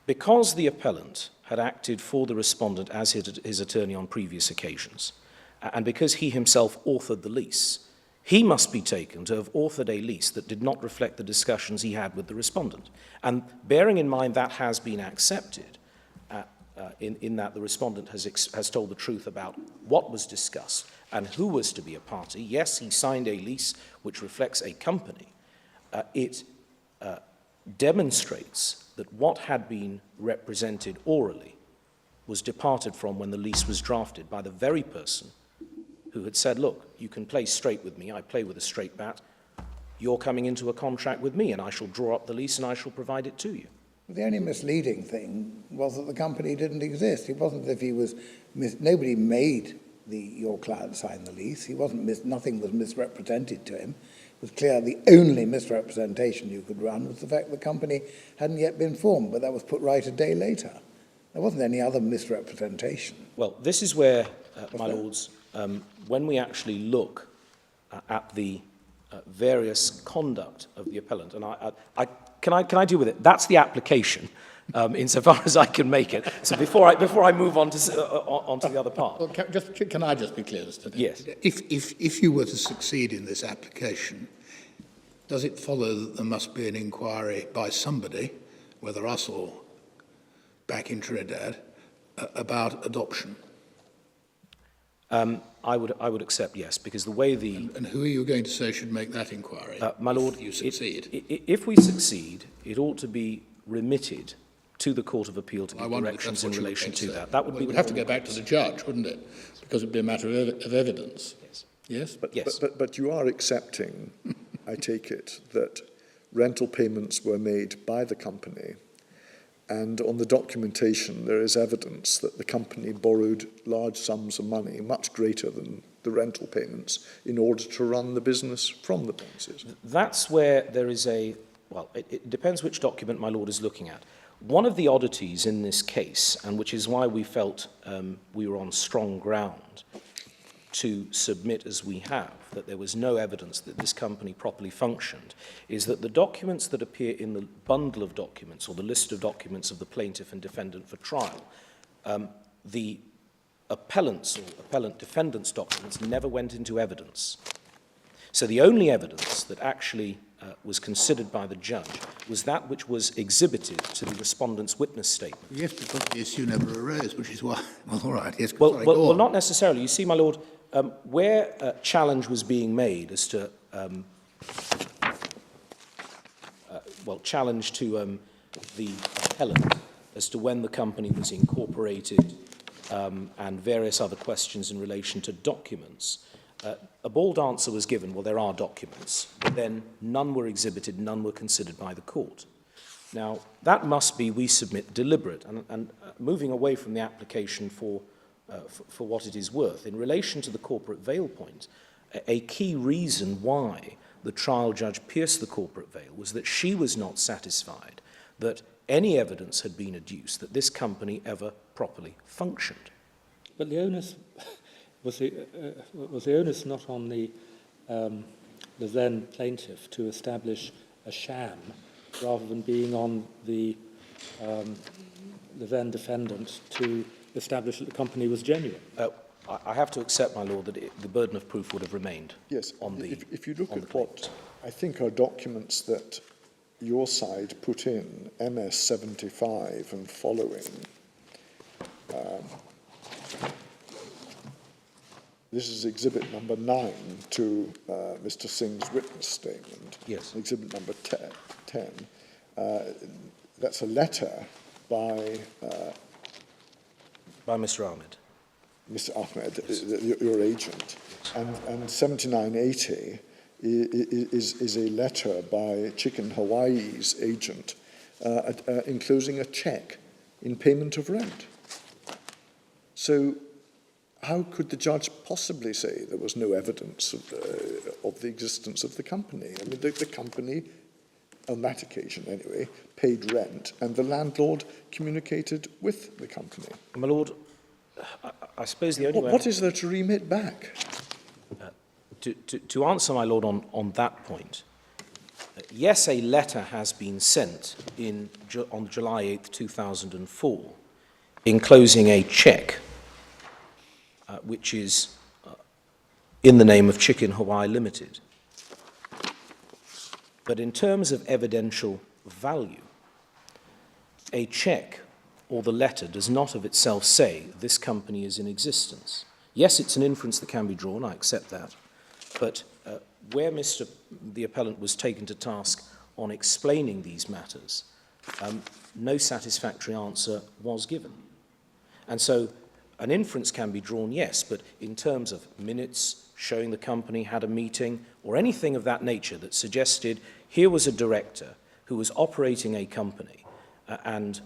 Because the appellant had acted for the respondent as his attorney on previous occasions, and because he himself authored the lease, he must be taken to have authored a lease that did not reflect the discussions he had with the respondent. And bearing in mind that has been accepted, in that the respondent has told the truth about what was discussed and who was to be a party, yes, he signed a lease which reflects a company. It demonstrates that what had been represented orally was departed from when the lease was drafted by the very person who had said, look, you can play straight with me, I play with a straight bat, you're coming into a contract with me and I shall draw up the lease and I shall provide it to you. The only misleading thing was that the company didn't exist. It wasn't as if he was, nobody made your client sign the lease. He wasn't, nothing was misrepresented to him. It was clear the only misrepresentation you could run was the fact the company hadn't yet been formed, but that was put right a day later. There wasn't any other misrepresentation. Well, this is where, my lords, when we actually look at the various conduct of the appellant, and can I deal with it? That's the application, insofar as I can make it. So before I move on to the other part. Well, can I just be clear as to that? Yes. If you were to succeed in this application, does it follow that there must be an inquiry by somebody, whether us or back in Trinidad, about adoption? I would accept yes, because the way the... And who are you going to say should make that inquiry, my lord, if you succeed? If we succeed, it ought to be remitted to the Court of Appeal to give directions in relation to that. That would be... It would have to go back to the judge, wouldn't it? Because it would be a matter of evidence. Yes. Yes? Yes. But you are accepting, I take it, that rental payments were made by the company, and on the documentation there is evidence that the company borrowed large sums of money, much greater than the rental payments, in order to run the business from the premises. That's where there is a... Well, it depends which document my lord is looking at. One of the oddities in this case, and which is why we felt we were on strong ground to submit as we have, that there was no evidence that this company properly functioned, is that the documents that appear in the bundle of documents or the list of documents of the plaintiff and defendant for trial, the appellant's or appellant defendant's documents never went into evidence. So the only evidence that actually was considered by the judge was that which was exhibited to the respondent's witness statement. Yes, because the issue never arose, which is why... Well, all right, yes, Well, not necessarily. You see, my lord, where a challenge was being made as to challenge to the appellant as to when the company was incorporated and various other questions in relation to documents. A bald answer was given, well, there are documents, but then none were exhibited, none were considered by the court. Now, that must be, we submit, deliberate, and moving away from the application for what it is worth. In relation to the corporate veil point, a key reason why the trial judge pierced the corporate veil was that she was not satisfied that any evidence had been adduced that this company ever properly functioned. But the onus was the onus not on the then plaintiff to establish a sham, rather than being on the then defendant to establish that the company was genuine? I have to accept, my lord, that the burden of proof would have remained Yes, on the if you look on at the what I think are documents that your side put in, MS 75 and following, this is exhibit number 9 to Mr. Singh's witness statement. Yes. Exhibit number 10. That's a letter by Mr. Ahmed. Mr. Ahmed, your agent, and 7980 is a letter by Chicken Hawaii's agent enclosing a check in payment of rent. So how could the judge possibly say there was no evidence of the existence of the company? I mean, the company, on that occasion anyway, paid rent, and the landlord communicated with the company. My lord, I suppose the only way... What is there to remit back? To answer, my lord, on that point, yes, a letter has been sent on July 8th, 2004, enclosing a cheque, which is in the name of Chicken Hawaii Limited. But in terms of evidential value, a cheque or the letter does not of itself say this company is in existence. Yes, it's an inference that can be drawn, I accept that, but where the appellant was taken to task on explaining these matters, no satisfactory answer was given. And so an inference can be drawn, yes, but in terms of minutes showing the company had a meeting or anything of that nature that suggested here was a director who was operating a company and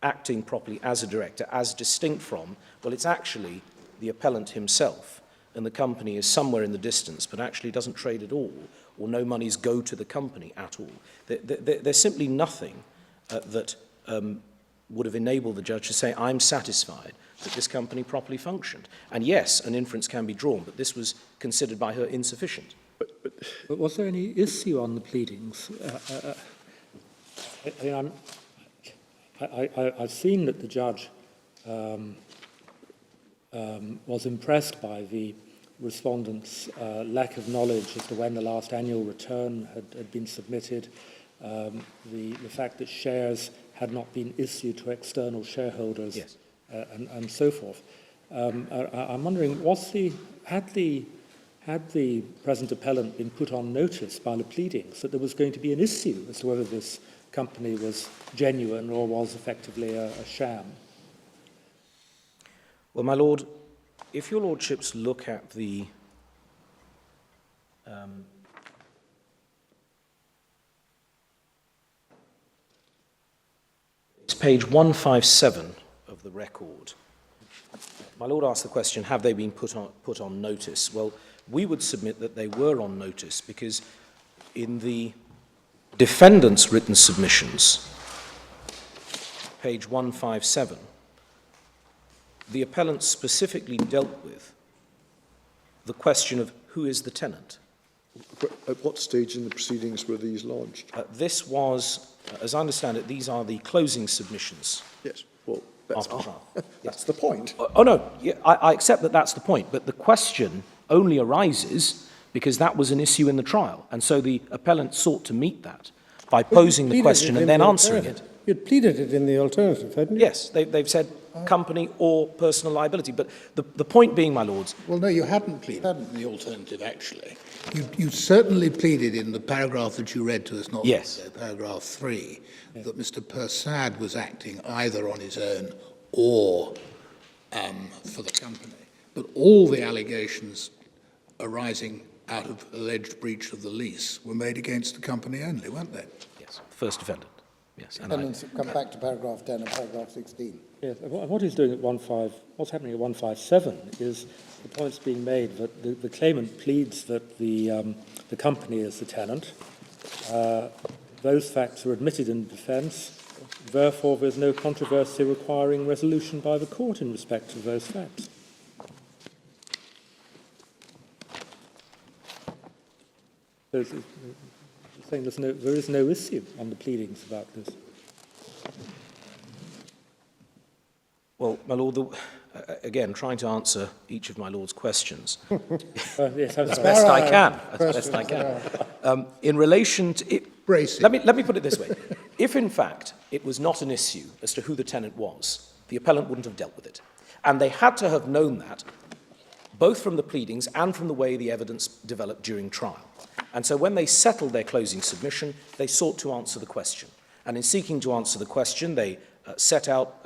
acting properly as a director, as distinct from, well, it's actually the appellant himself, and the company is somewhere in the distance, but actually doesn't trade at all, or no monies go to the company at all. There's simply nothing that would have enabled the judge to say, I'm satisfied that this company properly functioned. And yes, an inference can be drawn, but this was considered by her insufficient. But was there any issue on the pleadings? I've seen that the judge was impressed by the respondents' lack of knowledge as to when the last annual return had been submitted, the fact that shares had not been issued to external shareholders, yes. and so forth. I'm wondering, had the present appellant been put on notice by the pleadings that there was going to be an issue as to whether this company was genuine or was effectively a sham? Well, my lord, if your lordships look at the it's page 157 of the record. My lord asked the question, have they been put on notice? Well, we would submit that they were on notice because in the defendant's written submissions, page 157, the appellant specifically dealt with the question of who is the tenant. At what stage in the proceedings were these lodged? This was, as I understand it, these are the closing submissions. Yes, well, that's the point. Oh no, yeah, I accept that that's the point, but the question only arises because that was an issue in the trial, and so the appellant sought to meet that by posing the question and then answering it. You'd pleaded it in the alternative, hadn't you? Yes, they've said, company or personal liability. But the point being, my lords, Well, no, you hadn't pleaded, hadn't the alternative, actually. You certainly pleaded in the paragraph that you read to us, not Yes. paragraph 3, that Mr. Persad was acting either on his own or for the company. But all the allegations arising out of alleged breach of the lease were made against the company only, weren't they? yes, first defendant. Yes, and And then come back to paragraph 10 and paragraph 16. Yes, what he's doing at what's happening at 157 is the point's being made that the claimant pleads that the company is the tenant. Those facts are admitted in defence. Therefore, there's no controversy requiring resolution by the court in respect of those facts. So it's saying there is no issue on the pleadings about this. well, my lord, again, trying to answer each of my lord's questions Yes, I'm as sorry. best I can. As best I can. In relation to it, Bracing. let me put it this way: if in fact it was not an issue as to who the tenant was, the appellant wouldn't have dealt with it, and they had to have known that, both from the pleadings and from the way the evidence developed during trial. And so when they settled their closing submission, they sought to answer the question. And in seeking to answer the question, they set out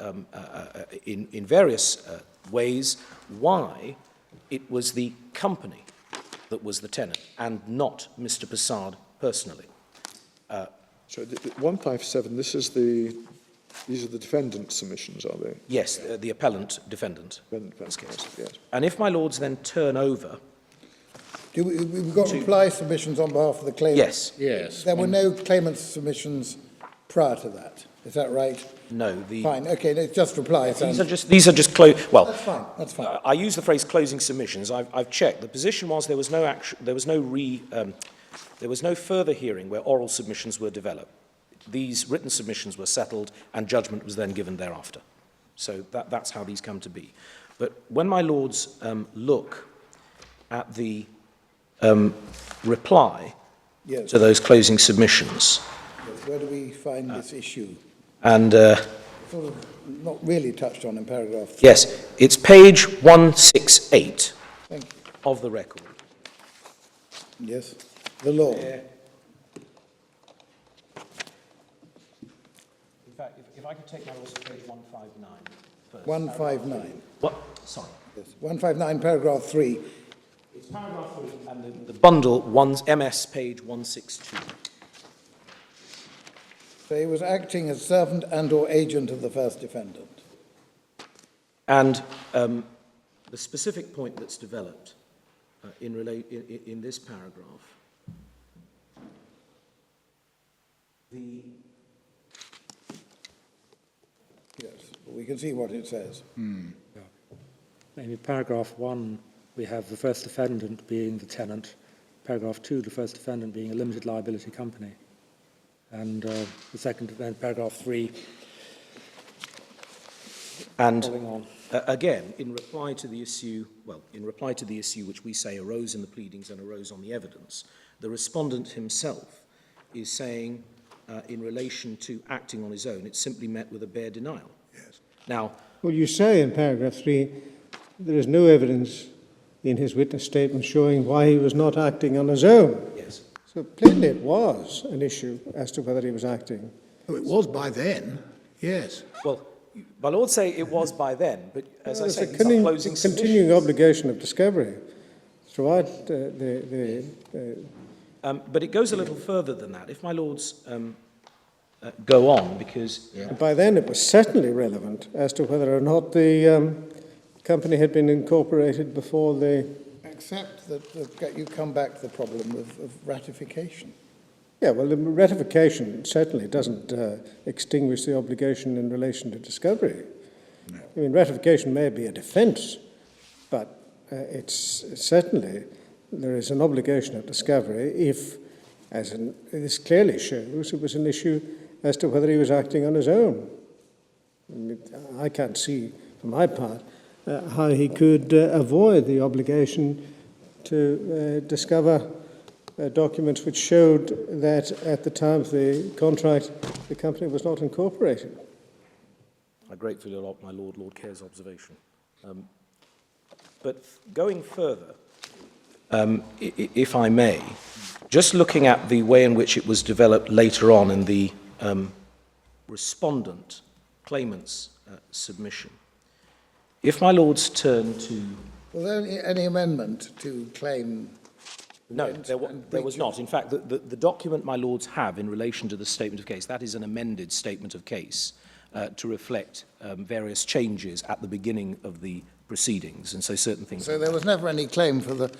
in various ways why it was the company that was the tenant and not Mr. Persad personally. So the 157, these are the defendant's submissions, are they? Yes, the appellant defendant. Defendant's case, yes. And if my lords then turn over... We've got reply submissions on behalf of the claimant. Yes. Yes. There were no claimant submissions prior to that. Is that right? No, the... Fine. Okay, it's just replies. These are just well, That's fine. That's fine. I use the phrase closing submissions. I've checked. The position was there was no action, there was no further hearing where oral submissions were developed. These written submissions were settled and judgment was then given thereafter. So that's how these come to be. But when my lords look at the reply Yes. to those closing submissions, Yes. Where do we find this issue? and Sort of not really touched on in paragraph 3. yes, it's page 168 Thank of the record. you. Yes. The law. In fact, if I could take my lords to page 159 first. 159. What? Sorry. Yes. 159, paragraph 3. It's paragraph 3 and the bundle, MS page 162. So he was acting as servant and or agent of the first defendant. And the specific point that's developed in this paragraph, Yes. We can see what it says. In paragraph 1, we have the first defendant being the tenant. Paragraph 2, the first defendant being a limited liability company. And the second, paragraph 3, and following on. again, in reply to the issue which we say arose in the pleadings and arose on the evidence, the respondent himself is saying, in relation to acting on his own, it's simply met with a bare denial. Yes. Now, Well, you say in paragraph 3, there is no evidence in his witness statement showing why he was not acting on his own. yes, So plainly it was an issue as to whether he was acting. Oh, it was by then, yes. well, my lord say it was by then, but as I There's say, a these are closing continuing submissions. obligation of discovery throughout But it goes a little further than that. If my lords go on, because And by then it was certainly relevant as to whether or not the company had been incorporated before the... Except that you come back to the problem of ratification. Yeah, well, the ratification certainly doesn't extinguish the obligation in relation to discovery. No. I mean, ratification may be a defence, but it's certainly there is an obligation of discovery if, this clearly shows, it was an issue as to whether he was acting on his own. I mean, I can't see, for my part, how he could avoid the obligation to discover documents which showed that at the time of the contract, the company was not incorporated. I gratefully adopt my Lord Kerr's observation. But going further, if I may, just looking at the way in which it was developed later on in the respondent, claimant's submission, if my Lords turn to... Was there any amendment to claim? No, there was not. In fact, the document my Lords have in relation to the statement of case, that is an amended statement of case to reflect various changes at the beginning of the proceedings, and so certain things... So there was never any claim for the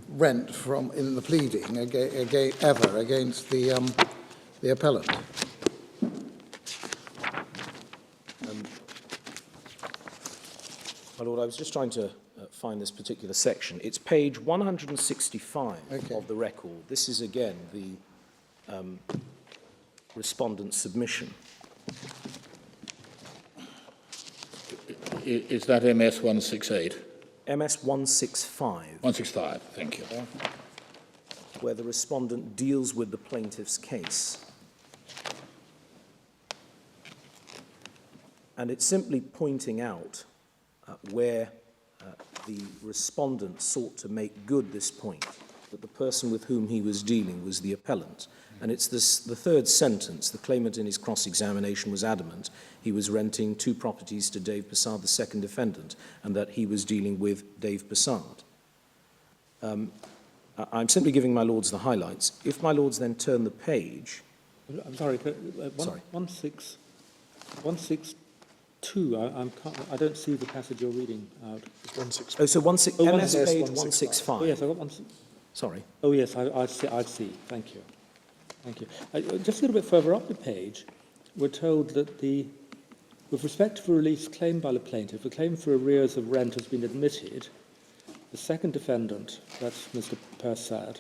rent from in the pleading ever against the appellant? My Lord, I was just trying to find this particular section. It's page 165 of the record. This is, again, the respondent's submission. Is that MS 168? MS 165. 165, thank you. Where the respondent deals with the plaintiff's case. And it's simply pointing out where the respondent sought to make good this point, that the person with whom he was dealing was the appellant. And it's the third sentence. The claimant in his cross-examination was adamant he was renting 2 properties to Dave Persad, the second defendant, and that he was dealing with Dave Persad. I'm simply giving my Lords the highlights. If my Lords then turn the page... I'm sorry, Sorry. 162, I don't see the passage you're reading out. 165. Oh, so MS page 165. 165. Oh, yes, I got one. Sorry. Oh, yes, I see. Thank you. Thank you. Just a little bit further up the page, we're told that with respect to the release claimed by the plaintiff, the claim for arrears of rent has been admitted. The second defendant, that's Mr. Persad,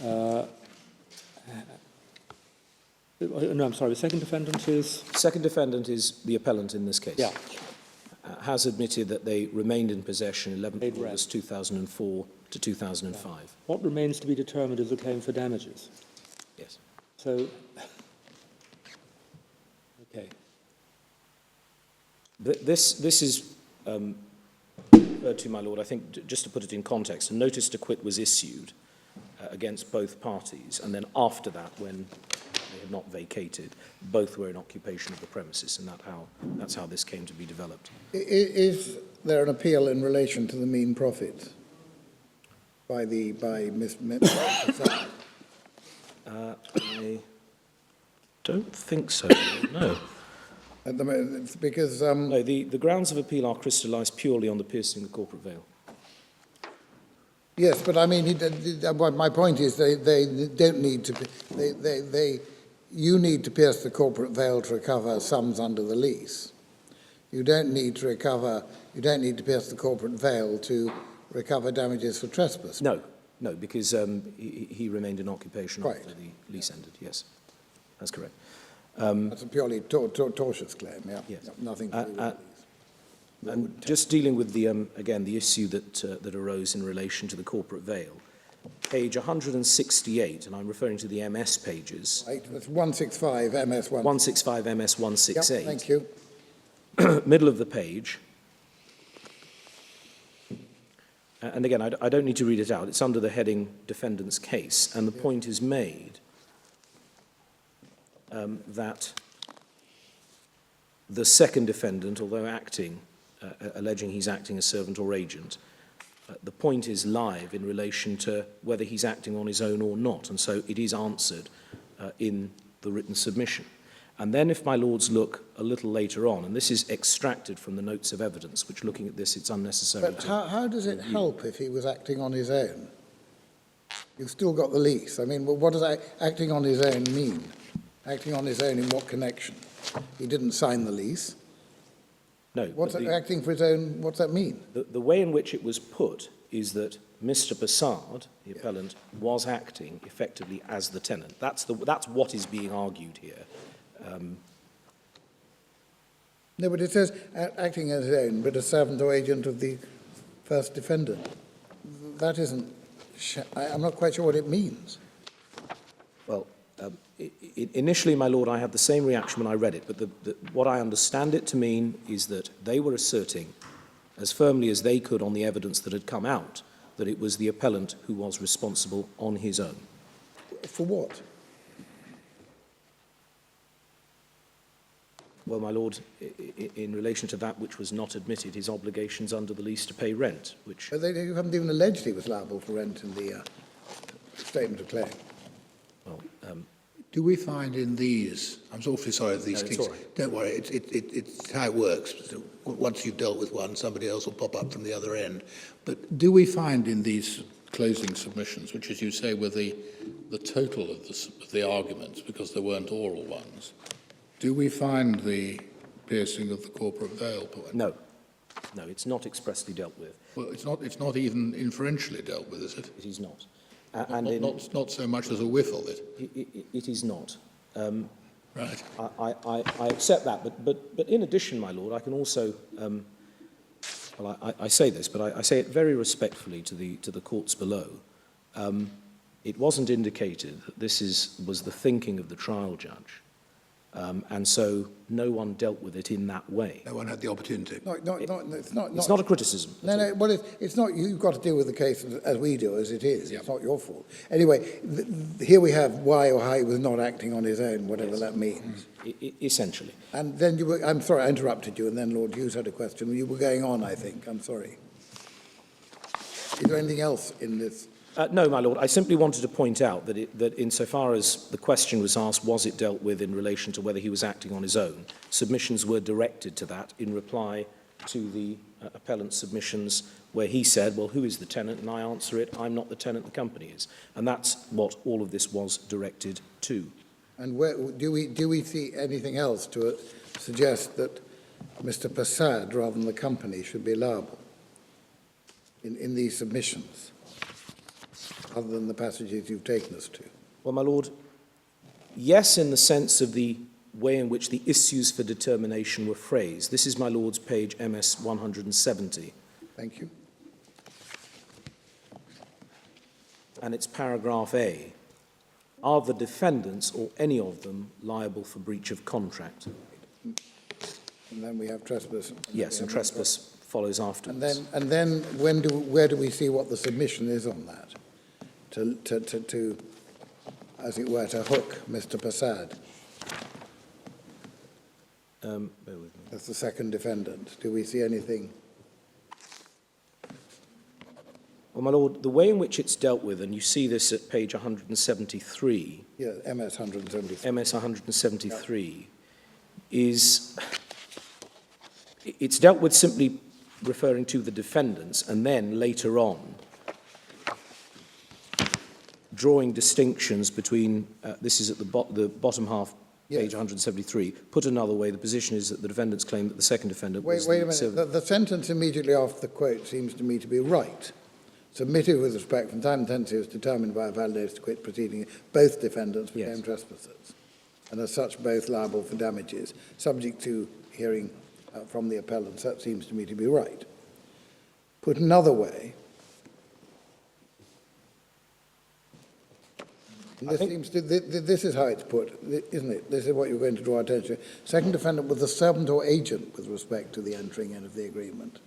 no, I'm sorry, the second defendant is... Second defendant is the appellant in this case. Yeah. Has admitted that they remained in possession 11th Paid of rent. August 2004 to 2005. What remains to be determined is a claim for damages. Yes. So, okay. This is referred to, my Lord, I think, just to put it in context, a notice to quit was issued against both parties, and then after that, when they had not vacated, both were in occupation of the premises, and that's how this came to be developed. Is there an appeal in relation to the mean profit by Ms. Persad? I don't think so, no. At the moment, it's because No, the grounds of appeal are crystallised purely on the piercing the corporate veil. yes, but I mean, my point is they don't need to. You need to pierce the corporate veil to recover sums under the lease. You don't need to recover. You don't need to pierce the corporate veil to recover damages for trespass. No, because he remained in occupation Right. after the lease ended. Yes, that's correct. That's a purely tortious claim. Yeah, Yes. nothing to do with the lease. And just dealing with the again the issue that arose in relation to the corporate veil, page 168, and I'm referring to the MS pages. Right, that's 165 MS 1. 165 MS 168. Yep, thank you. Middle of the page. And again, I don't need to read it out. It's under the heading defendant's case, and the point is made that the second defendant, although acting, alleging he's acting as servant or agent, the point is live in relation to whether he's acting on his own or not, and so it is answered in the written submission. And then if my Lords look a little later on, and this is extracted from the notes of evidence, which looking at this, it's unnecessary But to... how does it help if he was acting on his own? You've still got the lease. I mean, what does acting on his own mean? Acting on his own in what connection? He didn't sign the lease. No, What's but acting for his own, what's that mean? the way in which it was put is that Mr. Persad, the appellant, was acting effectively as the tenant. That's what is being argued here. No, but it says acting as his own, but a servant or agent of the first defendant. That isn't, I'm not quite sure what it means. Well, Initially, my lord, I had the same reaction when I read it, but what I understand it to mean is that they were asserting, as firmly as they could on the evidence that had come out, that it was the appellant who was responsible on his own. For what? Well, my lord, in relation to that which was not admitted, his obligations under the lease to pay rent, which... You haven't even alleged he was liable for rent in the statement of claim. Well, do we find in these, I'm awfully sorry if these No, it's things, all right. don't worry, it's how it works. So once you've dealt with one, somebody else will pop up from the other end. But do we find in these closing submissions, which, as you say, were the total of the arguments, because there weren't oral ones, do we find the piercing of the corporate veil point? no, it's not expressly dealt with. Well, it's not even inferentially dealt with, is it? It is not. Not so much as a whiff of it. It is not. Right. I accept that, but in addition, my lord, I can also, well, I say this, but I say it very respectfully to the courts below. It wasn't indicated that this was the thinking of the trial judge, and so no one dealt with it in that way. No one had the opportunity. It's not a criticism. No, well, it's not, you've got to deal with the case as we do, as it is. It's not your fault. Anyway, here we have why or how he was not acting on his own, whatever that means. Essentially. And then you were, I'm sorry, I interrupted you, and then Lord Hughes had a question. You were going on, I think. I'm sorry. Is there anything else in this? No, my lord. I simply wanted to point out that insofar as the question was asked, was it dealt with in relation to whether he was acting on his own, submissions were directed to that in reply to the appellant's submissions where he said, well, who is the tenant? And I answer it, I'm not the tenant, the company is. And that's what all of this was directed to. And where, do we see anything else to suggest that Mr. Persad, rather than the company, should be liable in these submissions, other than the passages you've taken us to? Well, my lord, yes, in the sense of the way in which the issues for determination were phrased. This is, my lord's, page MS 170. Thank you. And it's paragraph A. Are the defendants or any of them liable for breach of contract? And then we have trespass. Yes, and trespass follows afterwards. And then where do we see what the submission is on that? To as it were, to hook Mr. Persad Bear with me. as the second defendant. Do we see anything? Well, my lord, the way in which it's dealt with, and you see this at page 173, Yeah, MS 173. MS 173, is it's dealt with simply referring to the defendants, and then later on drawing distinctions between, this is at the bottom half, page 173. Put another way, the position is that the defendants claim that the second defendant was... Wait a minute. The sentence immediately after the quote seems to me to be right. Submitted with respect from time and tendency was determined by a valid notice to quit proceeding. Both defendants became trespassers, and as such both liable for damages, subject to hearing from the appellants. That seems to me to be right. Put another way, this is how it's put, isn't it? This is what you're going to draw attention to. Second defendant was the servant or agent with respect to the entering in of the agreement.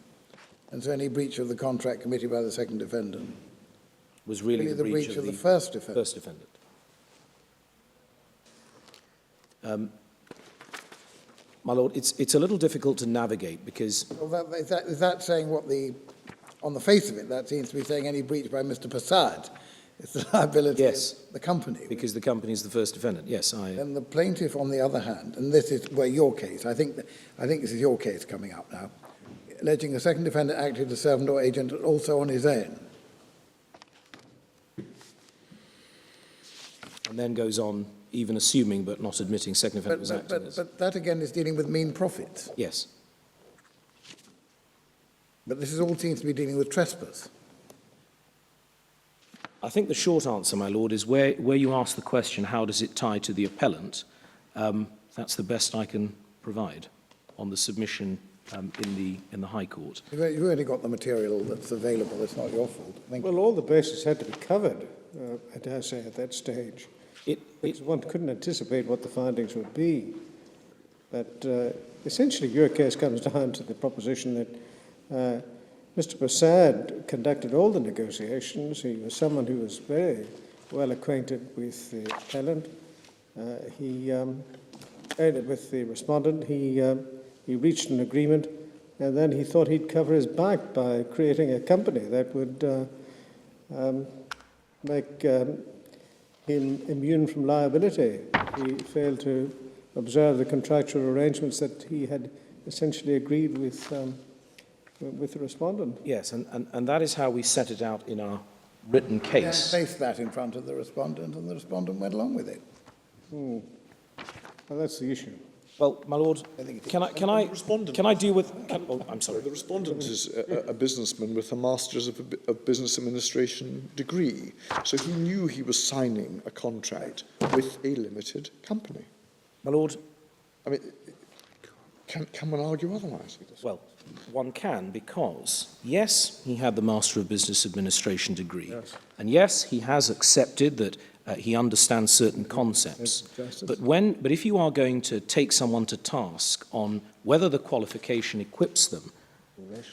And so any breach of the contract committed by the second defendant was really the breach of the first defendant. First defendant. My lord, it's a little difficult to navigate because... Well, is that saying what on the face of it, that seems to be saying any breach by Mr. Persad is the liability of the company. Because the company is the first defendant, yes. And the plaintiff, on the other hand, and this is where your case, I think this is your case coming up now, alleging the second defendant acted as servant or agent also on his own. And then goes on, even assuming but not admitting second defendant was acting as... But that again is dealing with mean profits. Yes. But this is all seems to be dealing with trespass. I think the short answer, my lord, is where you ask the question, how does it tie to the appellant? That's the best I can provide on the submission in the High Court. You've only got the material that's available. It's not your fault. Well, all the bases had to be covered, I dare say, at that stage. Because one couldn't anticipate what the findings would be. But essentially, your case comes down to the proposition that Mr. Persad conducted all the negotiations. He was someone who was very well acquainted with the appellant. With the respondent. He reached an agreement, and then he thought he'd cover his back by creating a company that would make him immune from liability. He failed to observe the contractual arrangements that he had essentially agreed with the respondent. Yes, and that is how we set it out in our written case. Placed that in front of the respondent, and the respondent went along with it. Well, that's the issue. Well, my lord, can I deal with? I'm sorry. The respondent is a businessman with a Master's of Business Administration degree, so he knew he was signing a contract with a limited company. My lord, I mean, can one argue otherwise? well, one can, because yes, he had the Master of Business Administration degree, yes, and yes, he has accepted that he understands certain concepts. But if you are going to take someone to task on whether the qualification equips them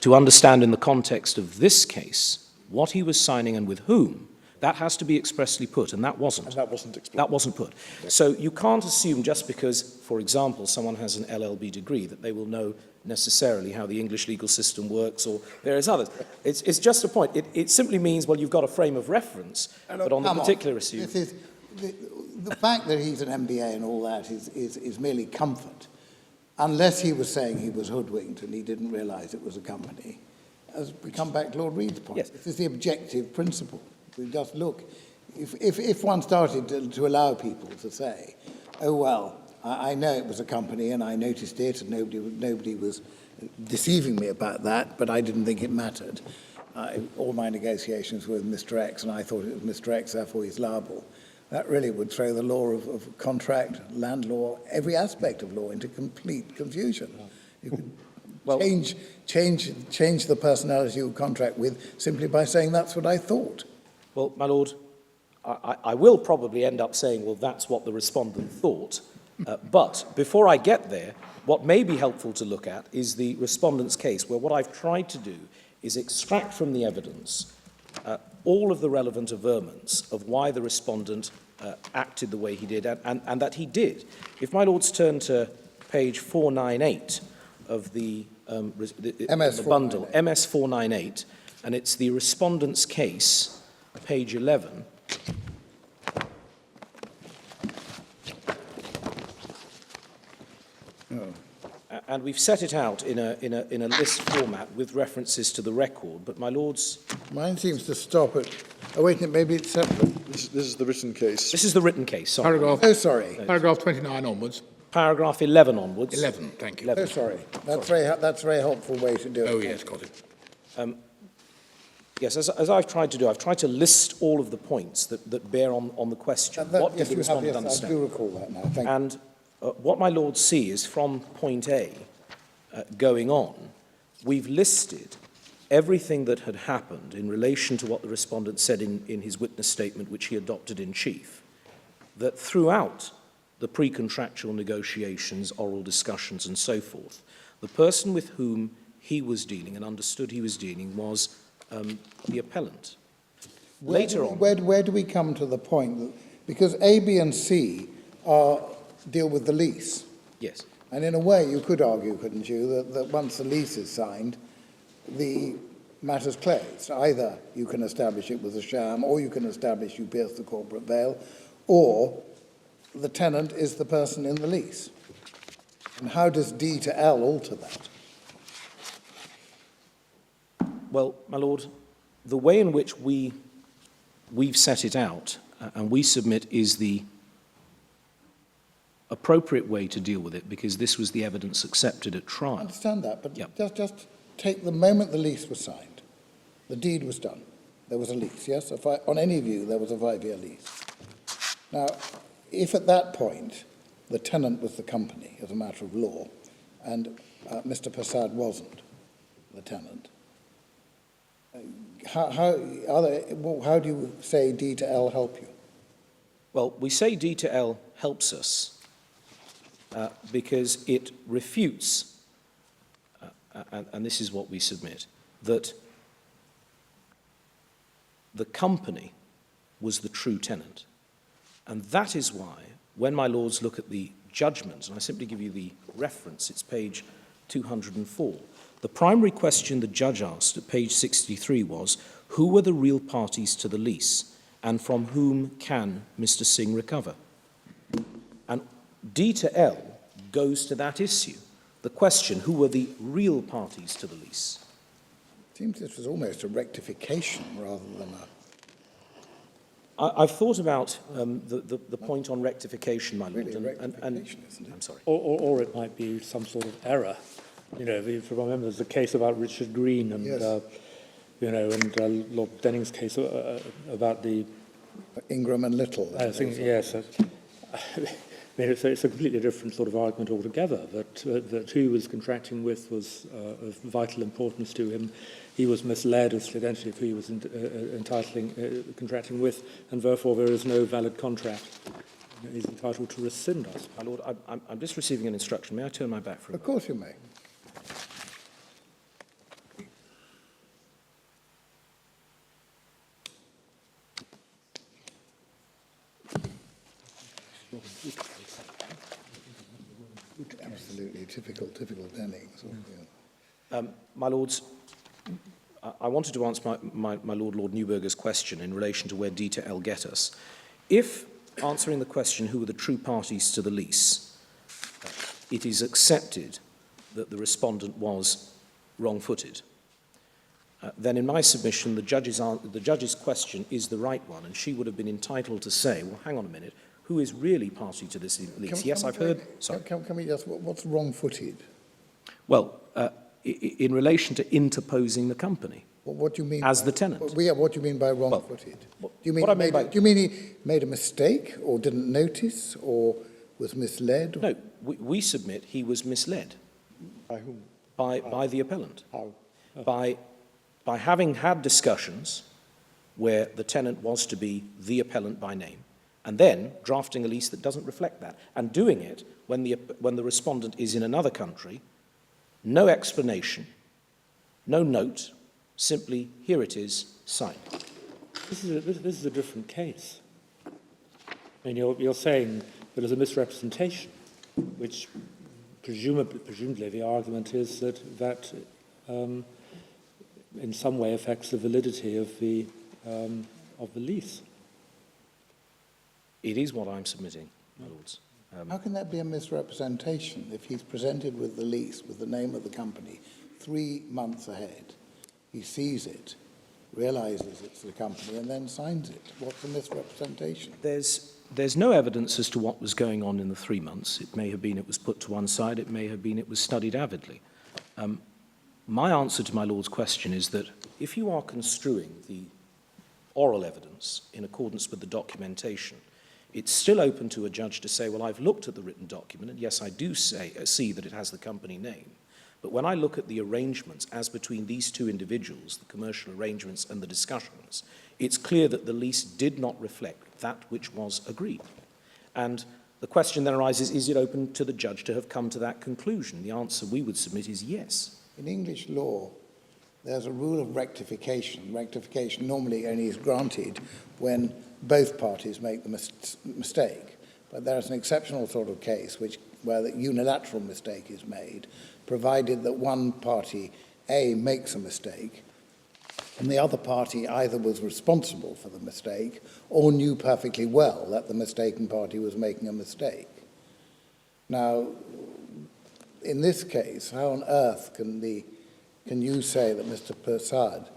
to understand in the context of this case what he was signing and with whom, that has to be expressly put, and that wasn't. And that wasn't explained. That wasn't put. So you can't assume just because, for example, someone has an LLB degree that they will know necessarily how the English legal system works or various others. It's just a point. It simply means, well, you've got a frame of reference, but on the particular issue... This is, the fact that he's an MBA and all that is merely comfort, unless he was saying he was hoodwinked and he didn't realise it was a company. As we come back to Lord Reed's point, yes, this is the objective principle. We just look. If one started to allow people to say, oh, well, I know it was a company and I noticed it and nobody was deceiving me about that, but I didn't think it mattered. All my negotiations were with Mr. X and I thought it was Mr. X, therefore he's liable. That really would throw the law of contract, land law, every aspect of law into complete confusion. You could well, change the personality you contract with simply by saying that's what I thought. Well, my lord, I will probably end up saying, well, that's what the respondent thought. But before I get there, what may be helpful to look at is the respondent's case, where what I've tried to do is extract from the evidence all of the relevant averments of why the respondent acted the way he did, and that he did. If my lords turn to page 498 of the bundle, MS 498, and it's the respondent's case, page 11. And we've set it out in a list format with references to the record, but my lords... Mine seems to stop at... Oh, wait, maybe it's separate. This is the written case. This is the written case, sorry. Paragraph 29 onwards. Paragraph 11 onwards. 11, thank you. 11. Oh, sorry. That's a very helpful way to do it. Oh, yes, got it. Yes, as I've tried to do, I've tried to list all of the points that bear on the question. What did the respondent understand? I do recall that now, thank you. And what my lords see is from point A going on, we've listed everything that had happened in relation to what the respondent said in his witness statement, which he adopted in chief, that throughout the pre-contractual negotiations, oral discussions and so forth, the person with whom he was dealing and understood he was dealing was the appellant. Later on... Where do we come to the point that... Because A, B and C deal with the lease. Yes. And in a way, you could argue, couldn't you, that once the lease is signed, the matter's closed. Either you can establish it was a sham, or you can establish you pierced the corporate veil, or the tenant is the person in the lease. And how does D to L alter that? Well, my lord, the way in which we've set it out and we submit is the appropriate way to deal with it, because this was the evidence accepted at trial. I understand that, but yep. just take the moment the lease was signed. The deed was done. There was a lease, yes? On any view, there was a 5-year lease. Now, if at that point the tenant was the company as a matter of law and Mr. Persad wasn't the tenant, how do you say D to L help you? Well, we say D to L helps us because it refutes, and this is what we submit, that the company was the true tenant. And that is why, when my lords look at the judgment, and I simply give you the reference, it's page 204, the primary question the judge asked at page 63 was, who were the real parties to the lease, and from whom can Mr. Singh recover? And D to L goes to that issue, the question, who were the real parties to the lease? It seems this was almost a rectification rather than a... I've thought about the point on rectification, my lord. Really, rectification, isn't it? I'm sorry. Or it might be some sort of error. You know, if you remember, there's a case about Richard Green and, Yes. and Lord Denning's case about the... Ingram and Little. I think, yes. I mean, it's a completely different sort of argument altogether, that who he was contracting with was of vital importance to him. He was misled as to eventually who he was contracting with, and therefore there is no valid contract. He's entitled to rescind us. My lord, I'm just receiving an instruction. May I turn my back for a Of course you may. Absolutely typical Denning. Sort of, yeah. My lords, I wanted to answer my Lord Newberger's question in relation to where D to L get us. If, answering the question, who are the true parties to the lease, it is accepted that the respondent was wrong-footed, then in my submission, the judge's question is the right one, and she would have been entitled to say, well, hang on a minute, who is really party to this lease? Yes, I've heard... Sorry. Can we just... What's wrong-footed? Well, in relation to interposing the company. What do you mean? As the tenant. What do you mean by wrong-footed? Well, do you mean what I mean by... do you mean he made a mistake, or didn't notice, or was misled? No, we submit he was misled. By whom? By the appellant. How? By having had discussions where the tenant was to be the appellant by name, and then drafting a lease that doesn't reflect that, and doing it when the respondent is in another country, no explanation, no note, simply, here it is, signed. This is a different case. I mean, you're saying there is a misrepresentation, which presumably the argument is that in some way affects the validity of the lease. It is what I'm submitting, my lords. How can that be a misrepresentation if he's presented with the lease, with the name of the company, 3 months ahead? He sees it, realizes it's the company, and then signs it. What's a misrepresentation? There's no evidence as to what was going on in the 3 months. It may have been it was put to one side. It may have been it was studied avidly. My answer to my lord's question is that if you are construing the oral evidence in accordance with the documentation, it's still open to a judge to say, well, I've looked at the written document, and yes, I do see that it has the company name. But when I look at the arrangements as between these two individuals, the commercial arrangements and the discussions, it's clear that the lease did not reflect that which was agreed. And the question then arises, is it open to the judge to have come to that conclusion? The answer we would submit is yes. In English law, there's a rule of rectification. Rectification normally only is granted when both parties make the mistake. But there is an exceptional sort of case where the unilateral mistake is made, provided that one party, A, makes a mistake, and the other party either was responsible for the mistake or knew perfectly well that the mistaken party was making a mistake. Now, in this case, how on earth can you say that Mr. Persad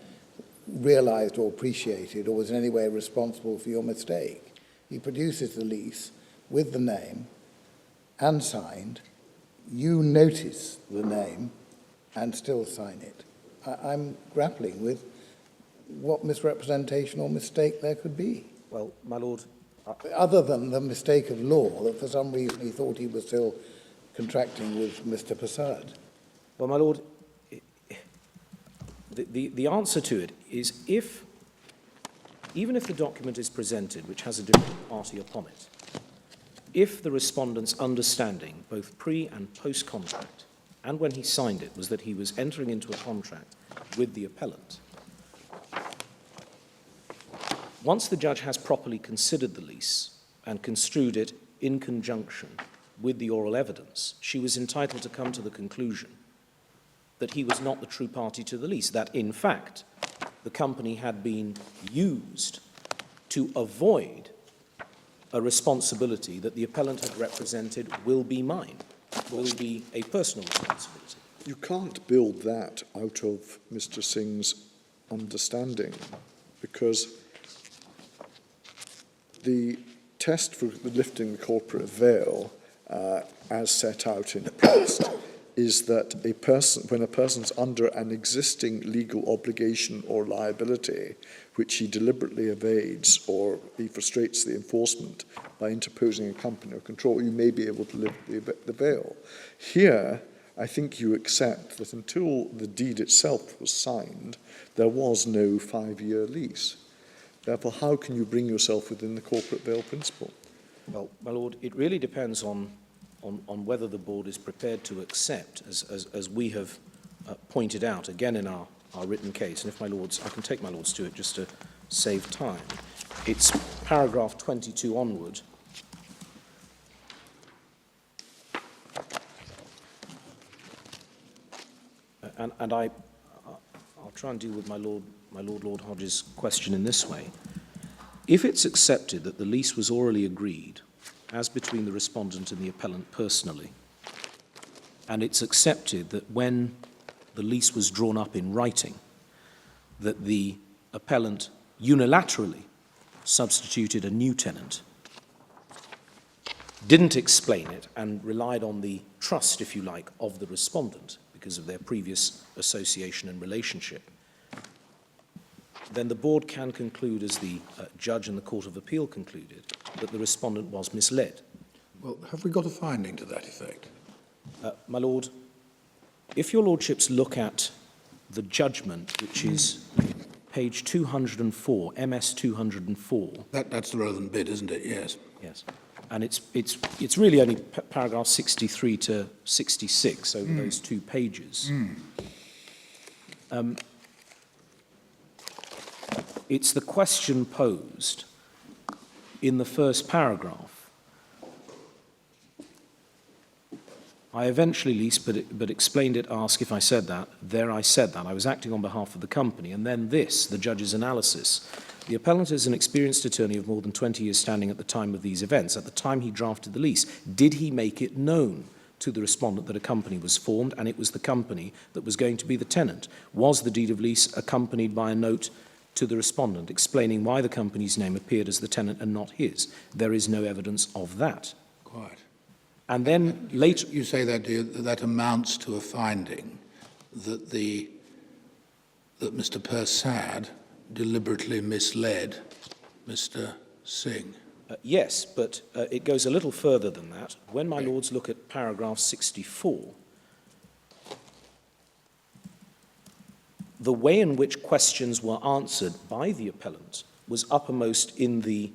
realized or appreciated or was in any way responsible for your mistake? He produces the lease with the name and signed. You notice the name and still sign it. I'm grappling with what misrepresentation or mistake there could be. Well, my lord... Other than the mistake of law, that for some reason he thought he was still contracting with Mr. Persad. Well, my lord, the answer to it is if even if the document is presented which has a different party upon it, if the respondent's understanding, both pre- and post-contract, and when he signed it, was that he was entering into a contract with the appellant, once the judge has properly considered the lease and construed it in conjunction with the oral evidence, she was entitled to come to the conclusion that he was not the true party to the lease, that in fact the company had been used to avoid a responsibility that the appellant had represented will be mine, will be a personal responsibility. You can't build that out of Mr. Singh's understanding, because the test for lifting the corporate veil, as set out in the past, is that when a person's under an existing legal obligation or liability, which he deliberately evades or he frustrates the enforcement by interposing a company or control, you may be able to lift the veil. Here, I think you accept that until the deed itself was signed, there was no 5-year lease. Therefore, how can you bring yourself within the corporate veil principle? Well, my Lord, it really depends on whether the board is prepared to accept, as we have pointed out again in our written case, and if my Lords, I can take my Lords to it just to save time. It's paragraph 22 onward. And I'll try and deal with my Lord Hodges' question in this way. If it's accepted that the lease was orally agreed, as between the respondent and the appellant personally, and it's accepted that when the lease was drawn up in writing, that the appellant unilaterally substituted a new tenant, didn't explain it, and relied on the trust, if you like, of the respondent because of their previous association and relationship, then the board can conclude, as the judge and the Court of Appeal concluded, that the respondent was misled. Well, have we got a finding to that effect? My Lord, if your Lordships look at the judgment, which is page 204, MS 204. That's the relevant bit, isn't it? Yes. Yes. And it's really only paragraph 63 to 66 over those 2 pages. It's the question posed in the first paragraph. I eventually leased, but explained it, asked if I said that. There I said that. I was acting on behalf of the company. And then this, the judge's analysis. The appellant is an experienced attorney of more than 20 years standing at the time of these events. At the time he drafted the lease, did he make it known to the respondent that a company was formed and it was the company that was going to be the tenant? Was the deed of lease accompanied by a note to the respondent explaining why the company's name appeared as the tenant and not his? There is no evidence of that. Quite. And then later... You say that amounts to a finding that that Mr. Persad deliberately misled Mr. Singh. Yes, but it goes a little further than that. When my Lords look at paragraph 64, the way in which questions were answered by the appellant was uppermost in the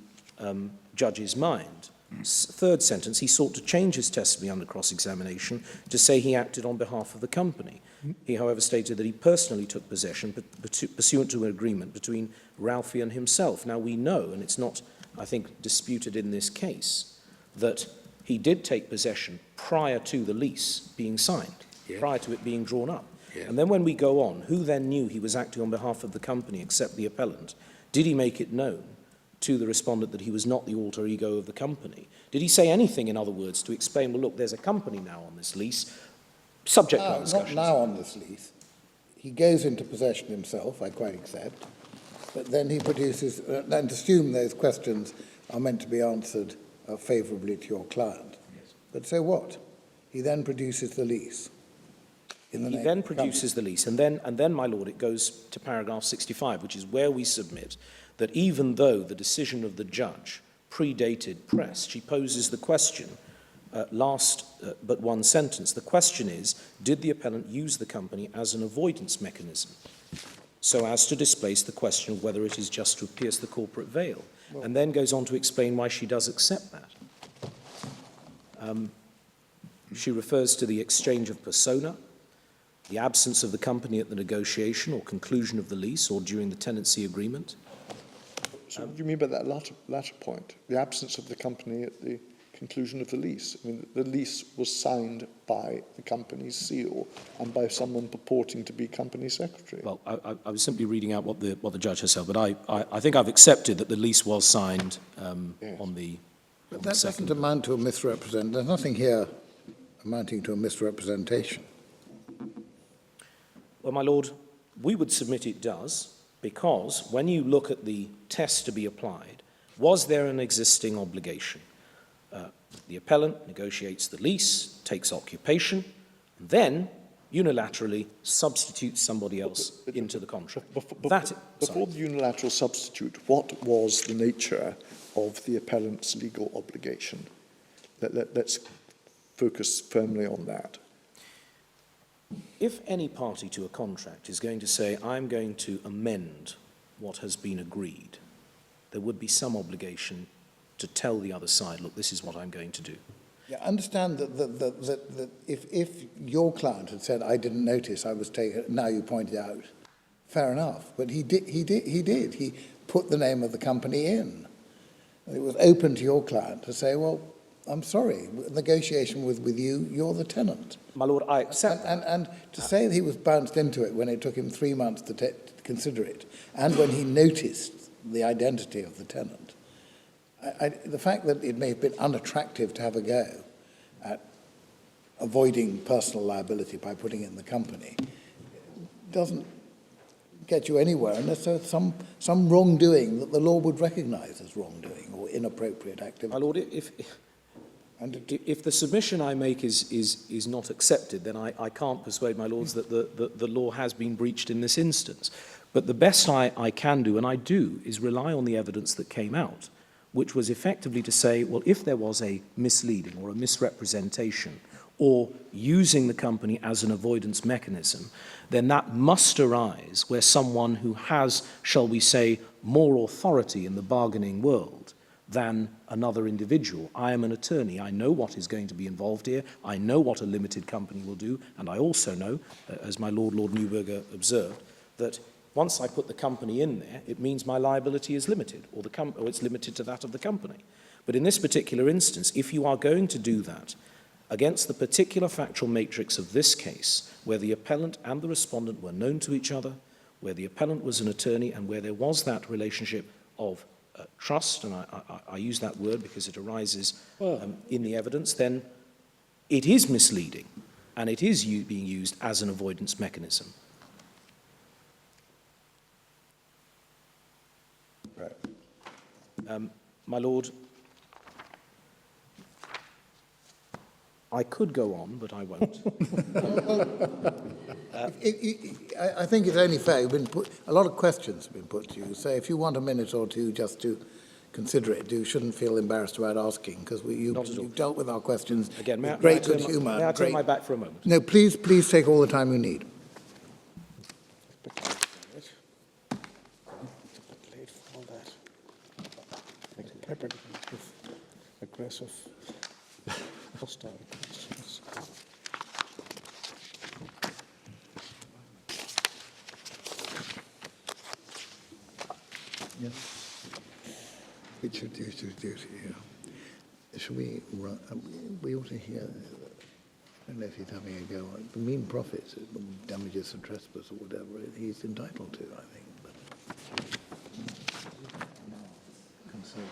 judge's mind. Third sentence, he sought to change his testimony under cross-examination to say he acted on behalf of the company. He, however, stated that he personally took possession pursuant to an agreement between Ralphie and himself. Now, we know, and it's not, I think, disputed in this case, that he did take possession prior to the lease being signed, prior to it being drawn up. Yeah. And then when we go on, who then knew he was acting on behalf of the company except the appellant? Did he make it known to the respondent that he was not the alter ego of the company? Did he say anything, in other words, to explain, well, look, there's a company now on this lease, subject to discussions? Not now on this lease. He goes into possession himself, I quite accept, but then he produces, and assume those questions are meant to be answered favourably to your client. Yes. But so what? He then produces the lease. He then produces the lease, and then, my Lord, it goes to paragraph 65, which is where we submit that even though the decision of the judge predated press, she poses the question, last but one sentence. The question is, did the appellant use the company as an avoidance mechanism? so as to displace the question of whether it is just to pierce the corporate veil, and then goes on to explain why she does accept that. She refers to the exchange of persona, the absence of the company at the negotiation or conclusion of the lease or during the tenancy agreement. So what do you mean by that latter point? The absence of the company at the conclusion of the lease? I mean, the lease was signed by the company's seal and by someone purporting to be company secretary. Well, I was simply reading out what the judge has said, but I think I've accepted that the lease was signed Yes. on the But that doesn't amount to a misrepresentation. There's nothing here amounting to a misrepresentation. Well, my lord, we would submit it does, because when you look at the test to be applied, was there an existing obligation? The appellant negotiates the lease, takes occupation, and then unilaterally substitutes somebody else into the contract. Before the unilateral substitute, what was the nature of the appellant's legal obligation? Let's focus firmly on that. If any party to a contract is going to say, I'm going to amend what has been agreed, there would be some obligation to tell the other side, look, this is what I'm going to do. Yeah, understand that if your client had said, I didn't notice, I was taken, now you pointed out, fair enough. But he did. He put the name of the company in. It was open to your client to say, well, I'm sorry, negotiation with you, you're the tenant. My lord, I accept And to say that he was bounced into it when it took him 3 months to consider it, and when he noticed the identity of the tenant, the fact that it may have been unattractive to have a go at avoiding personal liability by putting in the company doesn't get you anywhere unless there's some wrongdoing that the law would recognise as wrongdoing or inappropriate activity. My lord, if the submission I make is not accepted, then I can't persuade my lords that the law has been breached in this instance. But the best I can do, and I do, is rely on the evidence that came out, which was effectively to say, well, if there was a misleading or a misrepresentation or using the company as an avoidance mechanism, then that must arise where someone who has, shall we say, more authority in the bargaining world than another individual. I am an attorney. I know what is going to be involved here. I know what a limited company will do. And I also know, as my Lord Newberger observed, that once I put the company in there, it means my liability is limited, or it's limited to that of the company. But in this particular instance, if you are going to do that against the particular factual matrix of this case, where the appellant and the respondent were known to each other, where the appellant was an attorney, and where there was that relationship of trust, and I use that word because it arises in the evidence, then it is misleading, and it is being used as an avoidance mechanism. Right. My lord, I could go on, but I won't. I think it's only fair. A lot of questions have been put to you. So if you want a minute or two just to consider it, you shouldn't feel embarrassed about asking, because you've dealt with our questions Again, with great good humour. May I turn my back for a moment? No, please take all the time you need. Aggressive, hostile questions. Yes. Which should do, yeah. Should we run? We ought to hear. I don't know if he's having a go on the mean profits, damages and trespass or whatever. He's entitled to, I think. But consult.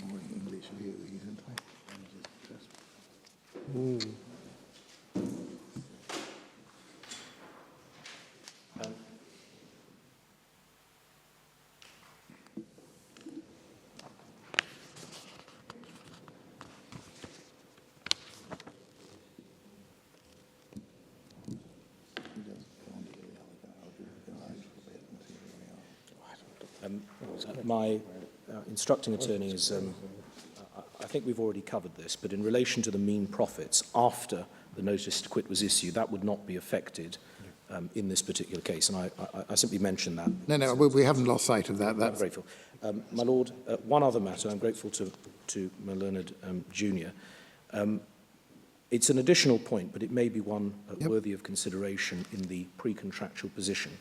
More English view. He's entitled to damages and trespass. My instructing attorney is, I think we've already covered this, but in relation to the mean profits, after the notice to quit was issued, that would not be affected in this particular case, and I simply mention that. No, we haven't lost sight of that. I'm That's grateful. My Lord, one other matter, I'm grateful to my learned junior. It's an additional point, but it may be one worthy of consideration in the pre-contractual position.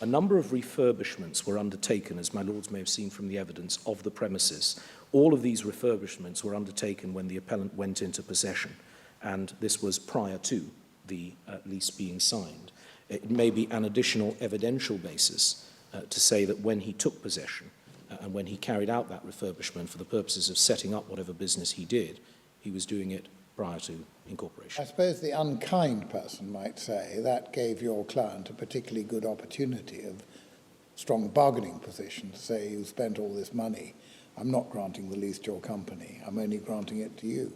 A number of refurbishments were undertaken, as my Lords may have seen from the evidence, of the premises. All of these refurbishments were undertaken when the appellant went into possession, and this was prior to the lease being signed. It may be an additional evidential basis to say that when he took possession and when he carried out that refurbishment for the purposes of setting up whatever business he did, he was doing it prior to incorporation. I suppose the unkind person might say that gave your client a particularly good opportunity of strong bargaining position to say, you spent all this money, I'm not granting the lease to your company, I'm only granting it to you.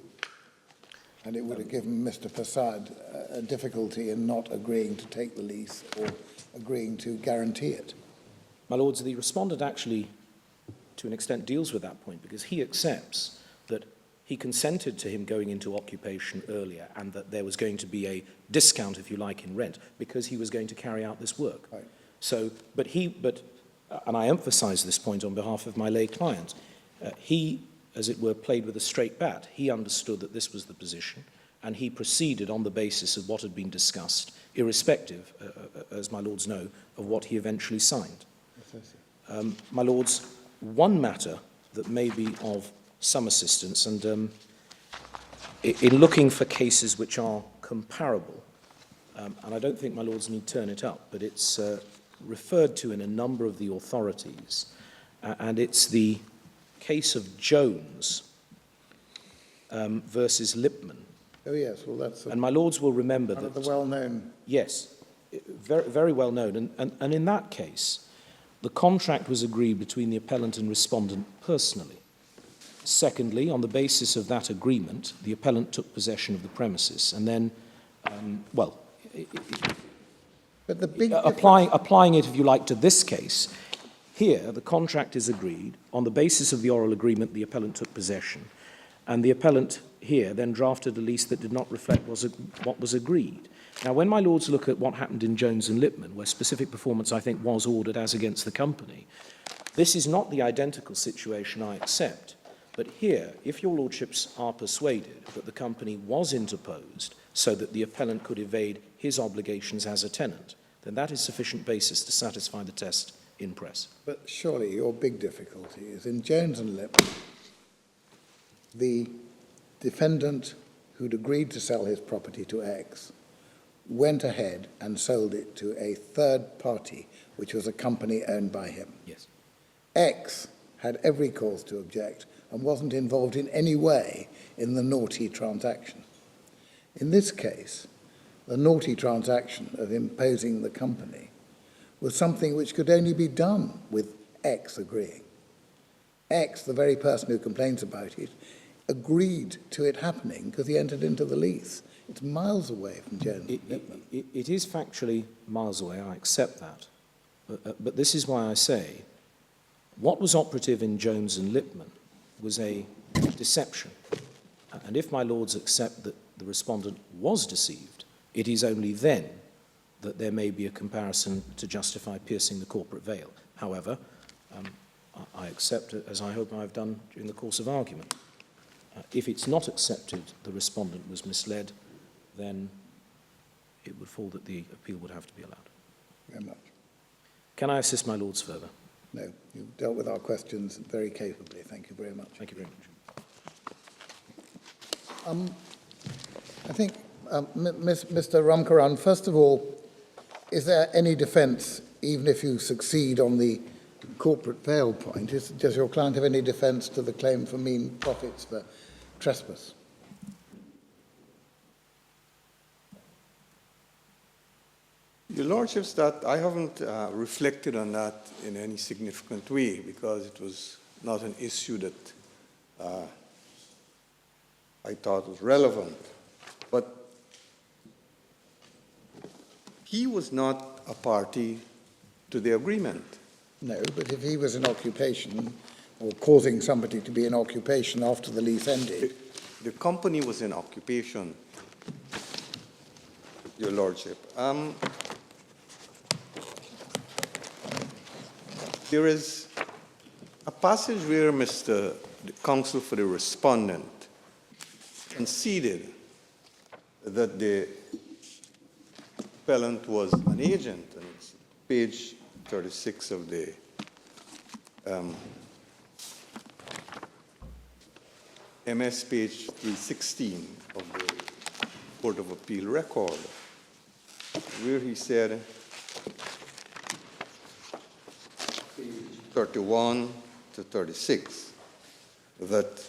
And it would have given Mr. Persad a difficulty in not agreeing to take the lease or agreeing to guarantee it. My Lords, the respondent actually, to an extent, deals with that point because he accepts that he consented to him going into occupation earlier and that there was going to be a discount, if you like, in rent because he was going to carry out this work. Right. So, and I emphasize this point on behalf of my lay client, he, as it were, played with a straight bat. He understood that this was the position and he proceeded on the basis of what had been discussed, irrespective, as my Lords know, of what he eventually signed. My Lords, one matter that may be of some assistance, and in looking for cases which are comparable, and I don't think my Lords need turn it up, but it's referred to in a number of the authorities, and it's the case of Jones versus Lipman. Oh yes, well that's And my Lords will remember one that... of the well-known... Yes, very, very well known, and in that case, the contract was agreed between the appellant and respondent personally. Secondly, on the basis of that agreement, the appellant took possession of the premises, and then, But the big applying it, if you like, to this case, here the contract is agreed. On the basis of the oral agreement, the appellant took possession, and the appellant here then drafted a lease that did not reflect what was agreed. Now, when my Lords look at what happened in Jones and Lipman, where specific performance, I think, was ordered as against the company, this is not the identical situation, I accept. But here, if your Lordships are persuaded that the company was interposed so that the appellant could evade his obligations as a tenant, then that is sufficient basis to satisfy the test in press. But surely your big difficulty is in Jones and Lipman, the defendant who'd agreed to sell his property to X went ahead and sold it to a third party, which was a company owned by him. Yes. X had every cause to object and wasn't involved in any way in the naughty transaction. In this case, the naughty transaction of imposing the company was something which could only be done with X agreeing. X, the very person who complains about it, agreed to it happening because he entered into the lease. It's miles away from Jones and Lipman. It is factually miles away, I accept that. But this is why I say what was operative in Jones and Lipman was a deception. And if my Lords accept that the respondent was deceived, it is only then that there may be a comparison to justify piercing the corporate veil. However, I accept it, as I hope I've done during the course of argument. If it's not accepted the respondent was misled, then it would fall that the appeal would have to be allowed. Very much. Can I assist my Lords further? No, you've dealt with our questions very capably. Thank you very much. Thank you very much. I think, Mr. Ramkaran, first of all, is there any defence, even if you succeed on the corporate veil point, does your client have any defence to the claim for mean profits for trespass? Your Lordships, that I haven't reflected on that in any significant way because it was not an issue that I thought was relevant. But he was not a party to the agreement. No, but if he was in occupation or causing somebody to be in occupation after the lease ended... The company was in occupation, Your Lordship. There is a passage where the counsel for the respondent conceded that the appellant was an agent, and it's page 36 of the MS page 316 of the Court of Appeal record, where he said, page 31 to 36, that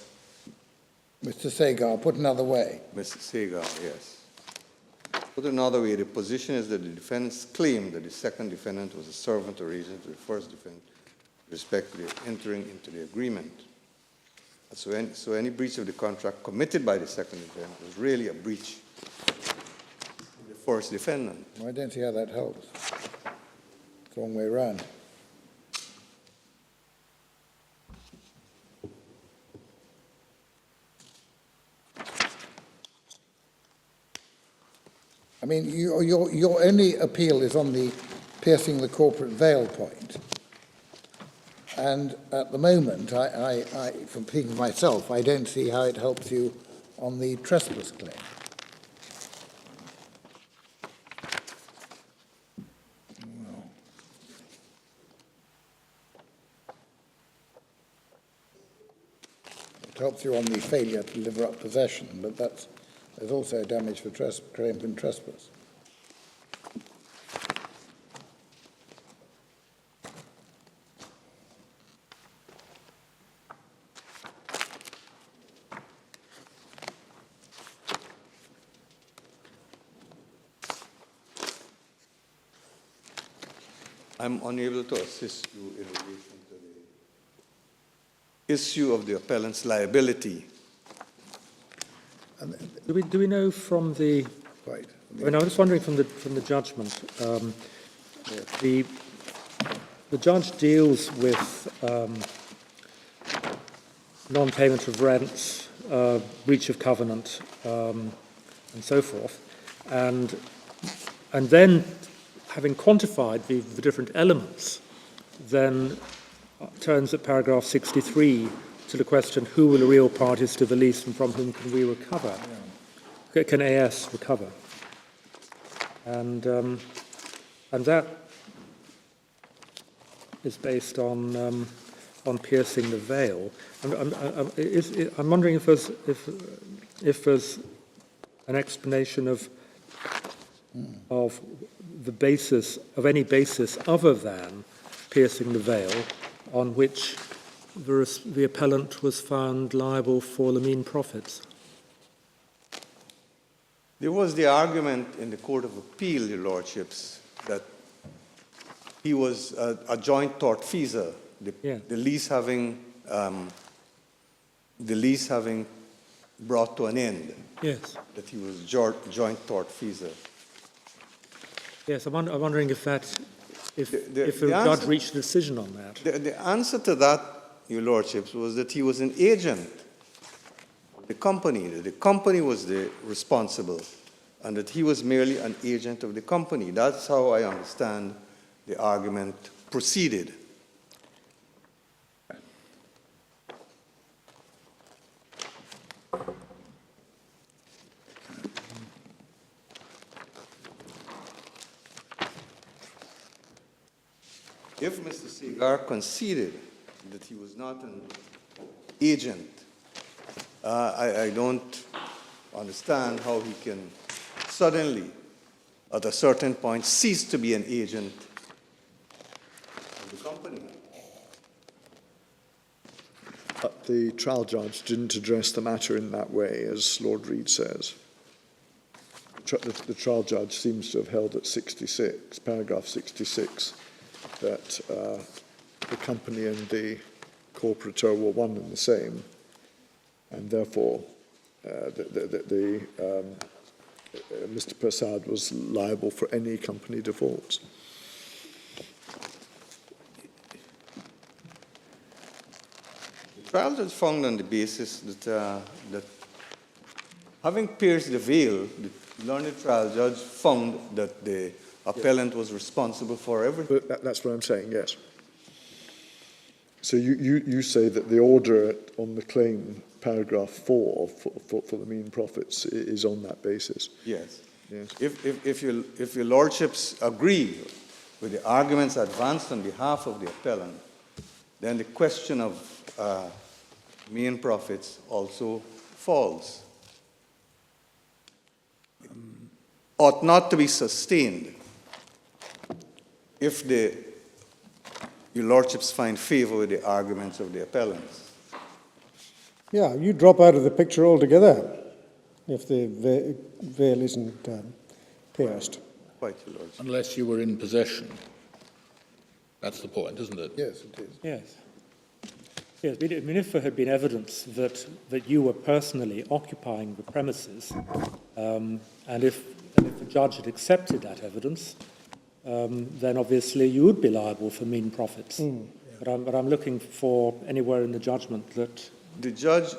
Mr. Sagar, put another way. Mr. Sagar, yes. Put another way, the position is that the defendant's claim that the second defendant was a servant or agent of the first defendant with respect to the entering into the agreement. So any breach of the contract committed by the second defendant was really a breach of the first defendant. I don't see how that helps. It's the wrong way around. I mean, your only appeal is on the piercing the corporate veil point. And at the moment, from speaking for myself, I don't see how it helps you on the trespass claim. Well, it helps you on the failure to deliver up possession, but there's also damage for claim from trespass. I'm unable to assist you in relation to the issue of the appellant's liability. Do we know from the? Right. I mean, I was wondering from the judgment. The judge deals with non-payment of rents, breach of covenant, and so forth, and then, having quantified the different elements, then turns at paragraph 63 to the question, who will the real parties to the lease and from whom can we recover? Can AS recover? And that is based on piercing the veil. I'm wondering if there's an explanation of the basis of any basis other than piercing the veil on which the appellant was found liable for the mean profits. There was the argument in the Court of Appeal, Your Lordships, that he was a joint tortfeasor, the lease having brought to an end. Yes. That he was joint tortfeasor. Yes, I'm wondering if the judge answer, reached a decision on that. The answer to that, Your Lordships, was that he was an agent of the company, that the company was the responsible, and that he was merely an agent of the company. That's how I understand the argument proceeded. If Mr. Sagar conceded that he was not an agent, I don't understand how he can suddenly, at a certain point, cease to be an agent of the company. But the trial judge didn't address the matter in that way, as Lord Reid says. The trial judge seems to have held at 66, paragraph 66, that the company and the corporator were one and the same, and therefore Mr. Persad was liable for any company defaults. The trial judge found on the basis that having pierced the veil, the learned trial judge found that the appellant was responsible for everything. But that's what I'm saying, yes. So you say that the order on the claim, paragraph 4, for the mean profits is on that basis? Yes. Yes. If your lordships agree with the arguments advanced on behalf of the appellant, then the question of mean profits also falls. Ought not to be sustained if your lordships find favor with the arguments of the appellants. Yeah, you drop out of the picture altogether if the veil isn't pierced. Quite, your lordship. Unless you were in possession. That's the point, isn't it? Yes, it is. Yes. Yes, I mean, if there had been evidence that you were personally occupying the premises, and if the judge had accepted that evidence, then obviously you would be liable for mean profits. But I'm looking for anywhere in the judgment that The judge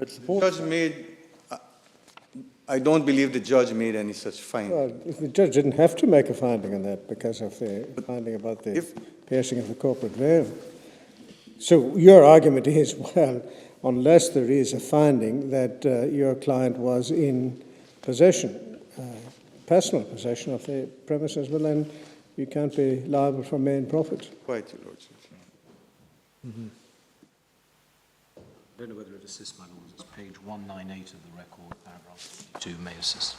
supports that. made, I don't believe the judge made any such finding. Well, if the judge didn't have to make a finding on that because of the finding about the piercing of the corporate veil. So your argument is, well, unless there is a finding that your client was in possession, personal possession of the premises, well then you can't be liable for main profit. Quite, your lordship. I don't know whether it assists, my lords. It's page 198 of the record, paragraph 52 may assist.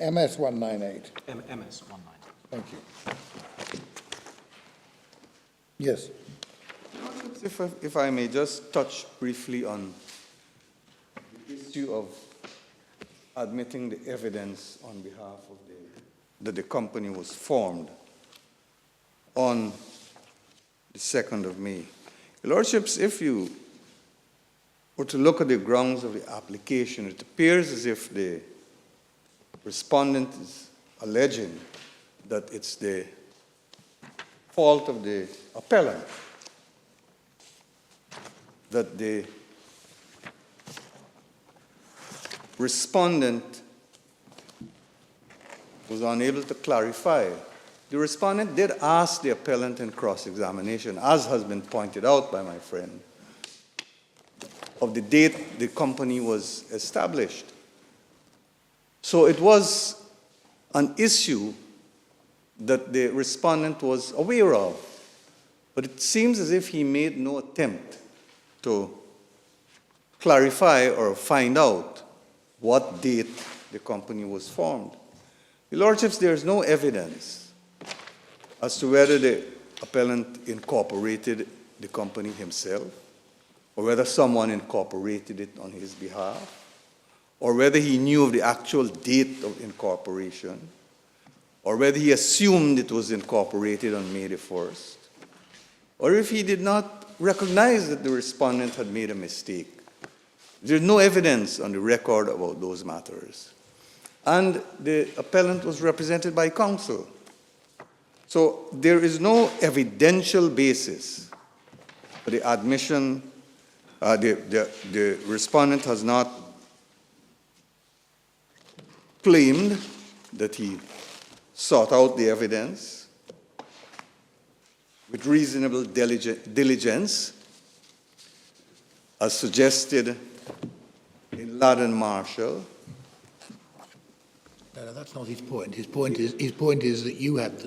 MS 198. MS 198. Thank you. Yes. If I may just touch briefly on the issue of admitting the evidence on behalf of that the company was formed on the 2nd of May. Your lordships, if you were to look at the grounds of the application, it appears as if the respondent is alleging that it's the fault of the appellant that the respondent was unable to clarify. The respondent did ask the appellant in cross-examination, as has been pointed out by my friend, of the date the company was established. So it was an issue that the respondent was aware of, but it seems as if he made no attempt to clarify or find out what date the company was formed. Your lordships, there is no evidence as to whether the appellant incorporated the company himself, or whether someone incorporated it on his behalf, or whether he knew of the actual date of incorporation, or whether he assumed it was incorporated on May the 1st, or if he did not recognize that the respondent had made a mistake. There's no evidence on the record about those matters. And the appellant was represented by counsel. So there is no evidential basis for the admission. The respondent has not claimed that he sought out the evidence with reasonable diligence, as suggested in Ladd and Marshall. No, that's not his point. His point is that you had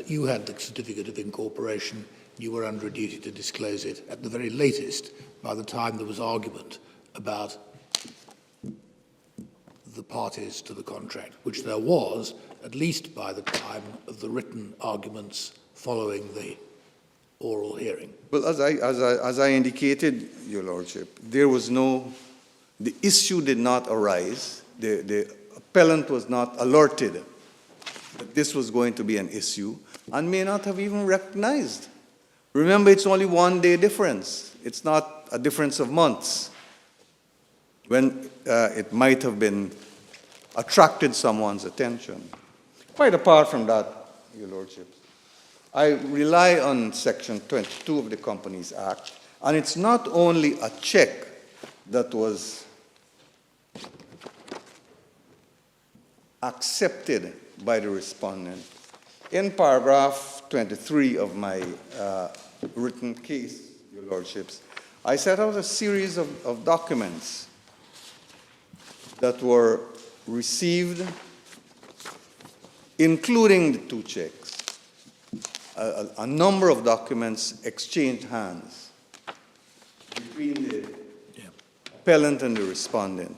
the certificate of incorporation. You were under a duty to disclose it at the very latest by the time there was argument about the parties to the contract, which there was at least by the time of the written arguments following the oral hearing. Well, as I indicated, Your Lordship, the issue did not arise. The appellant was not alerted that this was going to be an issue and may not have even recognized. Remember, it's only 1 day difference. It's not a difference of months when it might have been attracted someone's attention. Quite apart from that, Your Lordship, I rely on Section 22 of the Companies Act, and it's not only a check that was accepted by the respondent. In paragraph 23 of my written case, Your Lordships, I set out a series of documents that were received, including the 2 checks. A number of documents exchanged hands between the appellant and the respondent,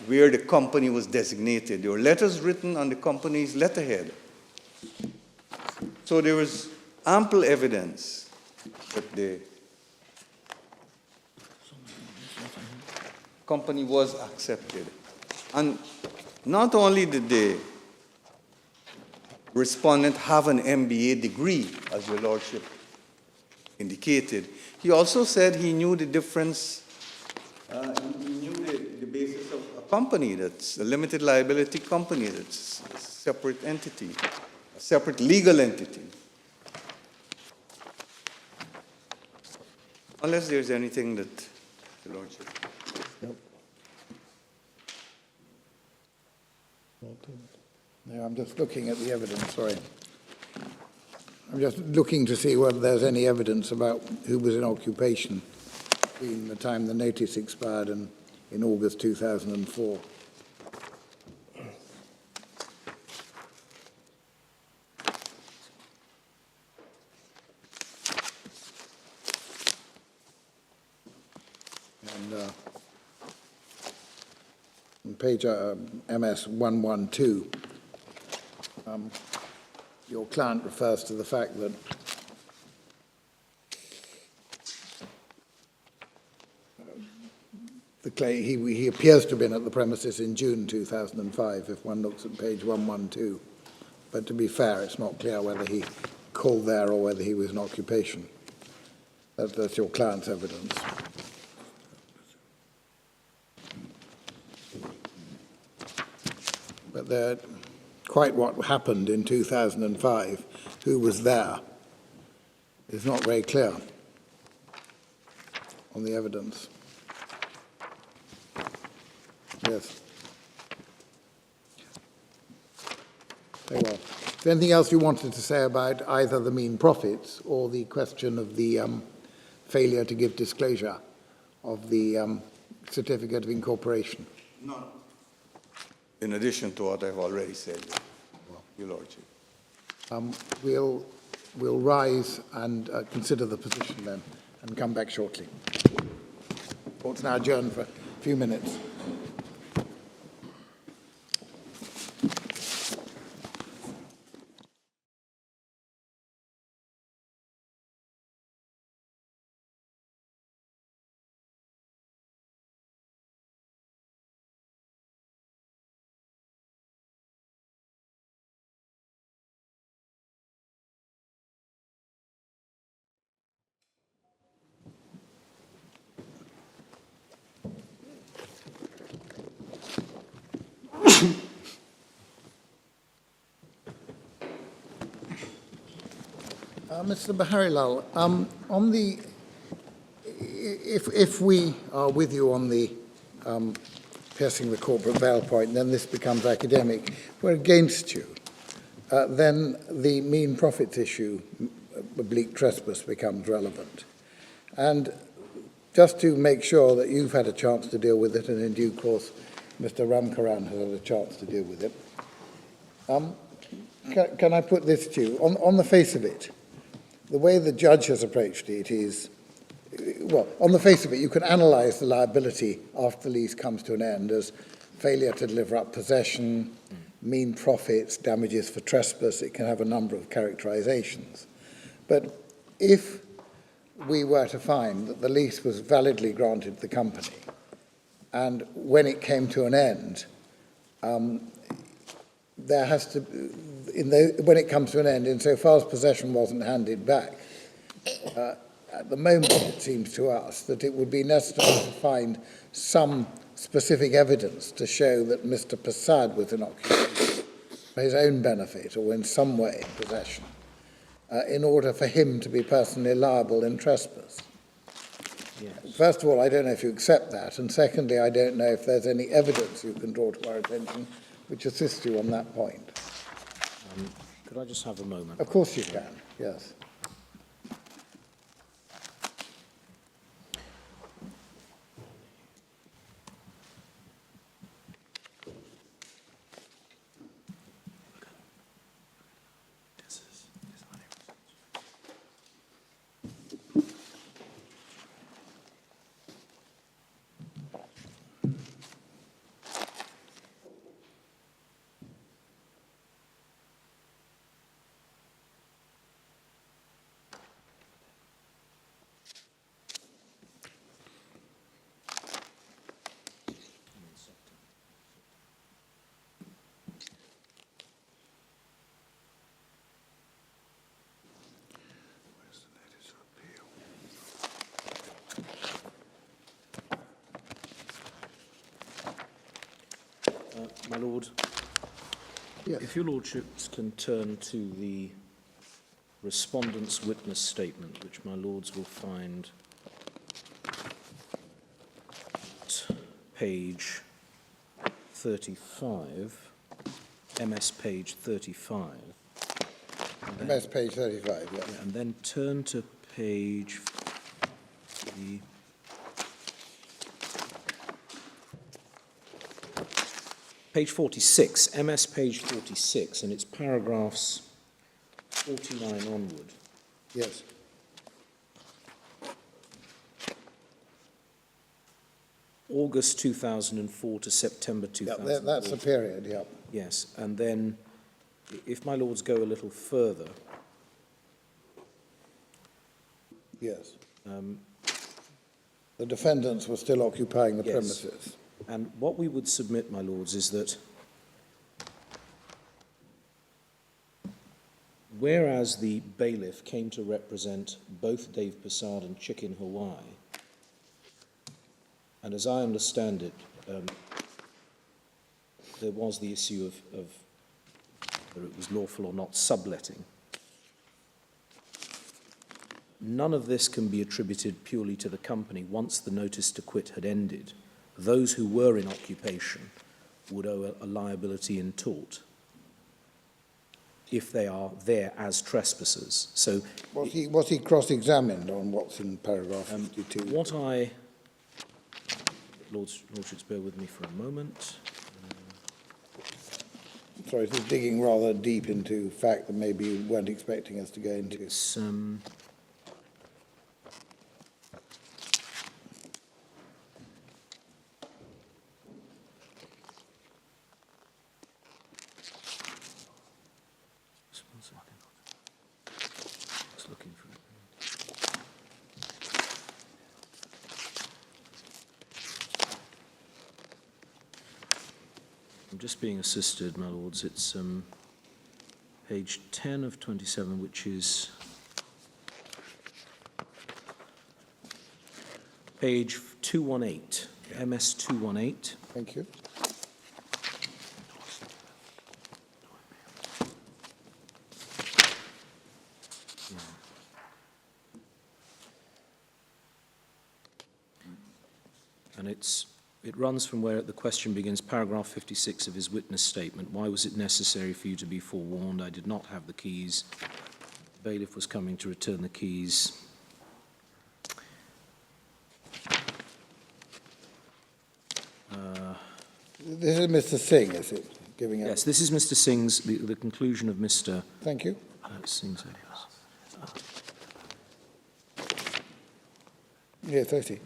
where the company was designated. There were letters written on the company's letterhead. So there was ample evidence that the company was accepted. And not only did the respondent have an MBA degree, as Your Lordship indicated, he also said he knew the difference, he knew the basis of a company that's a limited liability company, that's a separate entity, a separate legal entity. Unless there's anything that, Your Lordship. No, I'm just looking at the evidence, sorry. I'm just looking to see whether there's any evidence about who was in occupation between the time the notice expired and in August 2004. And on page MS 112, your client refers to the fact that he appears to have been at the premises in June 2005, if one looks at page 112. But to be fair, it's not clear whether he called there or whether he was in occupation. That's your client's evidence. But quite what happened in 2005, who was there, is not very clear on the evidence. Yes. Very well. Is there anything else you wanted to say about either the mean profits or the question of the failure to give disclosure of the certificate of incorporation? No. In addition to what I've already said, Your Lordship. We'll rise and consider the position then and come back shortly. Court's now adjourned for a few minutes. Mr. Baharilal, on the, if we are with you on the piercing the corporate veil point, then this becomes academic. If we're against you, then the mean profits issue, oblique trespass, becomes relevant. And just to make sure that you've had a chance to deal with it, and in due course, Mr. Ramkaran has had a chance to deal with it, can I put this to you? On the face of it, the way the judge has approached it is, well, on the face of it, you can analyse the liability after the lease comes to an end as failure to deliver up possession, mean profits, damages for trespass. It can have a number of characterizations. But if we were to find that the lease was validly granted to the company, and when it came to an end, there has to, when it comes to an end, insofar as possession wasn't handed back, at the moment it seems to us that it would be necessary to find some specific evidence to show that Mr. Persad was in occupation for his own benefit or in some way in possession, in order for him to be personally liable in trespass. Yes. First of all, I don't know if you accept that, and secondly, I don't know if there's any evidence you can draw to our attention which assists you on that point. Could I just have a moment? Of course you can, yes. My Lord, Yes. if your Lordships can turn to the respondent's witness statement, which my Lords will find at page 35, MS page 35. MS page 35, yeah. And then turn to page page 46, MS page 46, and it's paragraphs 49 onward. Yes. August 2004 to September Yeah, 2004. that's the period, yeah. Yes, and then, if my Lords go a little further, Yes. The defendants were still occupying the Yes. premises. and what we would submit, my Lords, is that whereas the bailiff came to represent both Dave Persad and Chicken Hawaii, and as I understand it, there was the issue of whether it was lawful or not subletting. None of this can be attributed purely to the company. Once the notice to quit had ended, those who were in occupation would owe a liability in tort if they are there as trespassers. So Was he cross-examined on what's in paragraph 52? what Lordships, bear with me for a moment. Sorry, this is digging rather deep into fact that maybe you weren't expecting us to go into. It's, just one second. Just looking for it. I'm just being assisted, my Lords. It's page 10 of 27, which is page 218, MS 218. Thank you. And it runs from where the question begins, paragraph 56 of his witness statement. Why was it necessary for you to be forewarned? I did not have the keys. The bailiff was coming to return the keys. This is Mr. Singh, is it? Giving up. Yes, this is Mr. Singh's, the conclusion of Mr. Thank you. Singh's evidence. Yes, I see.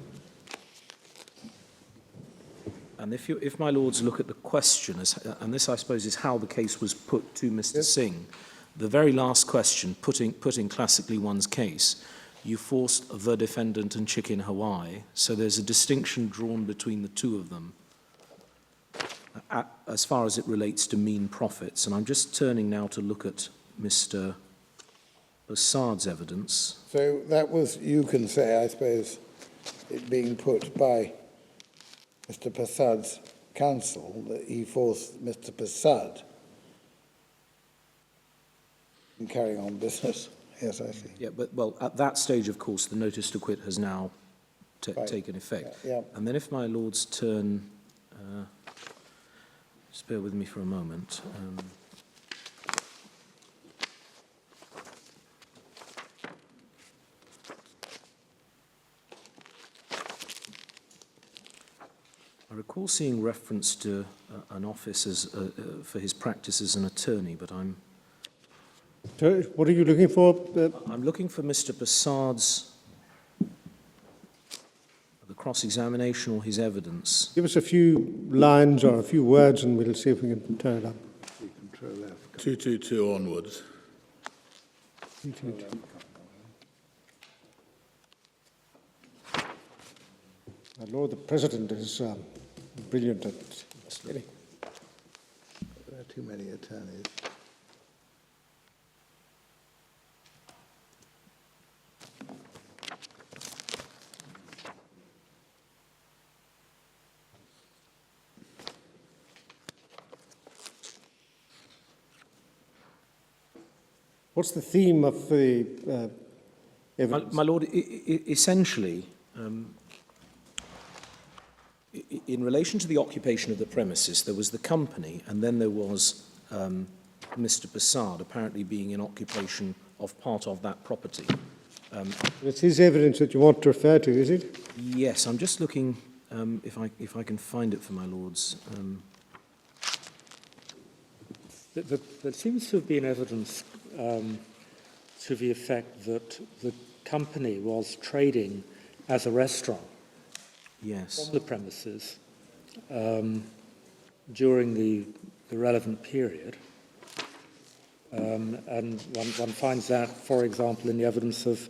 And if my Lords look at the question, and this I suppose is how the case was put to Mr. Yes. Singh, the very last question, putting classically one's case, you forced the defendant and Chicken Hawaii, so there's a distinction drawn between the two of them as far as it relates to mean profits. And I'm just turning now to look at Mr. Persad's evidence. So that was, you can say, I suppose, it being put by Mr. Persad's counsel that he forced Mr. Persad in carrying on business. Yes, I see. Yeah, but, well, at that stage, of course, the notice to quit has now Right. taken effect. Yeah. And then if my Lords turn, just bear with me for a moment. I recall seeing reference to an office for his practice as an attorney, but I'm What are you looking for? looking for Mr. Persad's the cross-examination or his evidence. Give us a few lines or a few words and we'll see if we can turn it up. Control F. 222 onwards. My Lord, the President is brilliant at spelling. There are too many attorneys. What's the theme of the evidence? My Lord, essentially, in relation to the occupation of the premises, there was the company, and then there was Mr. Persad apparently being in occupation of part of that property. It's his evidence that you want to refer to, is it? Yes, I'm just looking if I can find it for my lords. There seems to have been evidence to the effect that the company was trading as a restaurant Yes. on the premises during the relevant period. And one finds that, for example, in the evidence of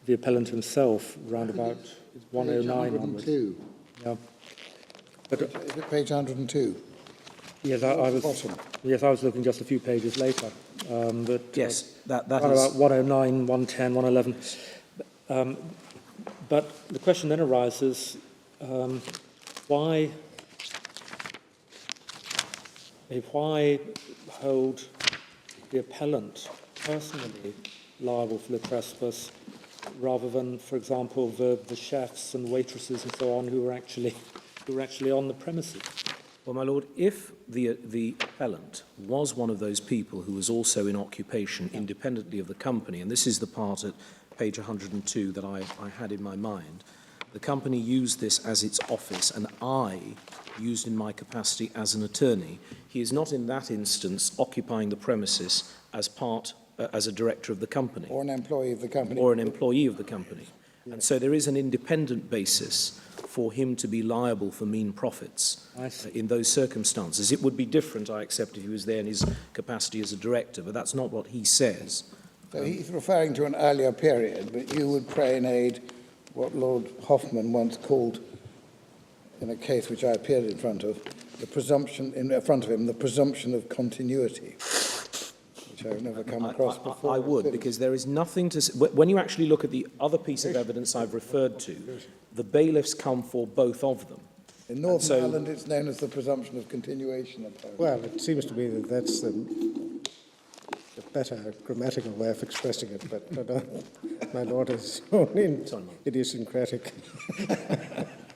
the appellant himself, round about 109 onwards. 102. Yeah. But Is it page 102? yes, I was. Bottom. Yes, I was looking just a few pages later. But Yes, that around is. about 109, 110, 111. But the question then arises: why hold the appellant personally liable for the trespass, rather than, for example, the chefs and waitresses and so on who were actually on the premises? Well, my lord, if the appellant was one of those people who was also in occupation independently of the company, and this is the part at page 102 that I had in my mind, the company used this as its office, and I used in my capacity as an attorney. He is not in that instance occupying the premises as a director of the company. Or an employee of the company. Or an employee of the company. And so there is an independent basis for him to be liable for mean profits in those circumstances. It would be different, I accept, if he was there in his capacity as a director, but that's not what he says. So he's referring to an earlier period, but you would pray and aid what Lord Hoffman once called, in a case which I appeared in front of, the presumption of continuity, which I've never come across before. I would, because there is nothing to... When you actually look at the other piece of evidence I've referred to, the bailiffs come for both of them. In Northern Ireland, it's known as the presumption of continuation. Apparently. Well, it seems to me that that's the better grammatical way of expressing it, but my Lord is only idiosyncratic.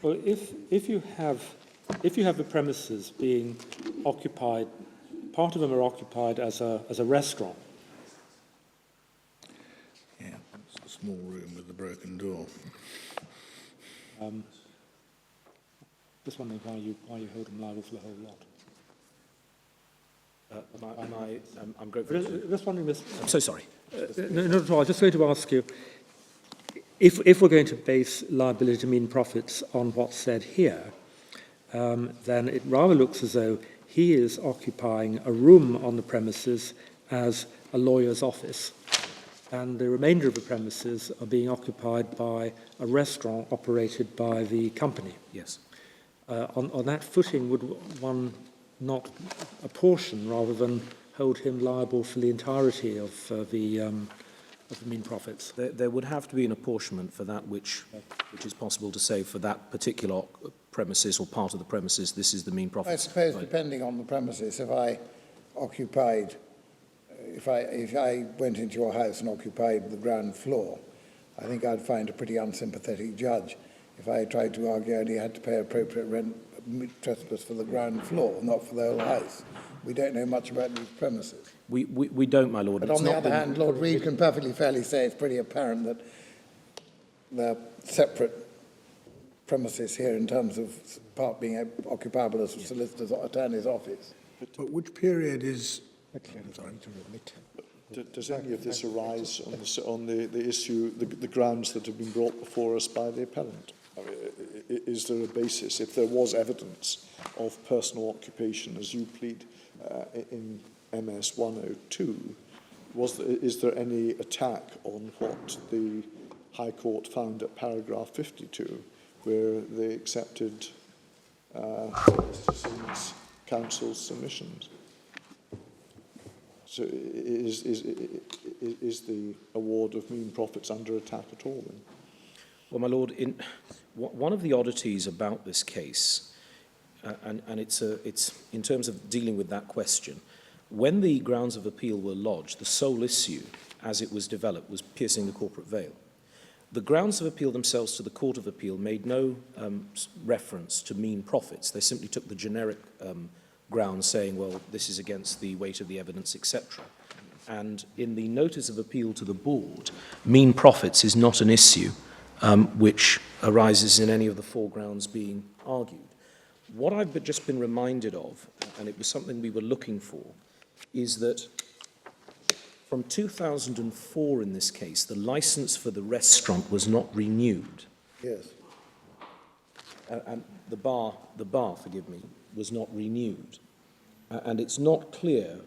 Well, if you have the premises being occupied, part of them are occupied as a restaurant. Yeah, it's a small room with the broken door. Just wondering why you hold them liable for the whole lot. I'm grateful. Just wondering this. I'm so sorry. No, not at all. I was just going to ask you, if we're going to base liability to mean profits on what's said here, then it rather looks as though he is occupying a room on the premises as a lawyer's office, and the remainder of the premises are being occupied by a restaurant operated by the company. Yes. On that footing, would one not apportion rather than hold him liable for the entirety of the mean profits? There would have to be an apportionment for that which is possible to say for that particular premises or part of the premises, this is the mean profits. I suppose, depending on the premises, if I went into your house and occupied the ground floor, I think I'd find a pretty unsympathetic judge if I tried to argue I only had to pay appropriate rent trespass for the ground floor, not for the whole house. We don't know much about these premises. We don't, my lord. But It's on the not other been- hand, Lord Reid can perfectly fairly say it's pretty apparent that they're separate premises here in terms of part being occupiable as a solicitor's or attorney's office. But which period is... Does any of this arise on the issue, the grounds that have been brought before us by the appellant? I mean, is there a basis, if there was evidence of personal occupation, as you plead in MS 102, is there any attack on what the High Court found at paragraph 52, where they accepted Mr. Singh's counsel's submissions? So is the award of mean profits under attack at all then? Well, my lord, one of the oddities about this case, and it's in terms of dealing with that question, when the grounds of appeal were lodged, the sole issue, as it was developed, was piercing the corporate veil. The grounds of appeal themselves to the Court of Appeal made no reference to mean profits. They simply took the generic ground saying, well, this is against the weight of the evidence, etc. And in the notice of appeal to the board, mean profits is not an issue which arises in any of the four grounds being argued. What I've just been reminded of, and it was something we were looking for, is that from 2004 in this case, the license for the restaurant was not renewed. Yes. And the bar, forgive me, was not renewed. And it's not clear,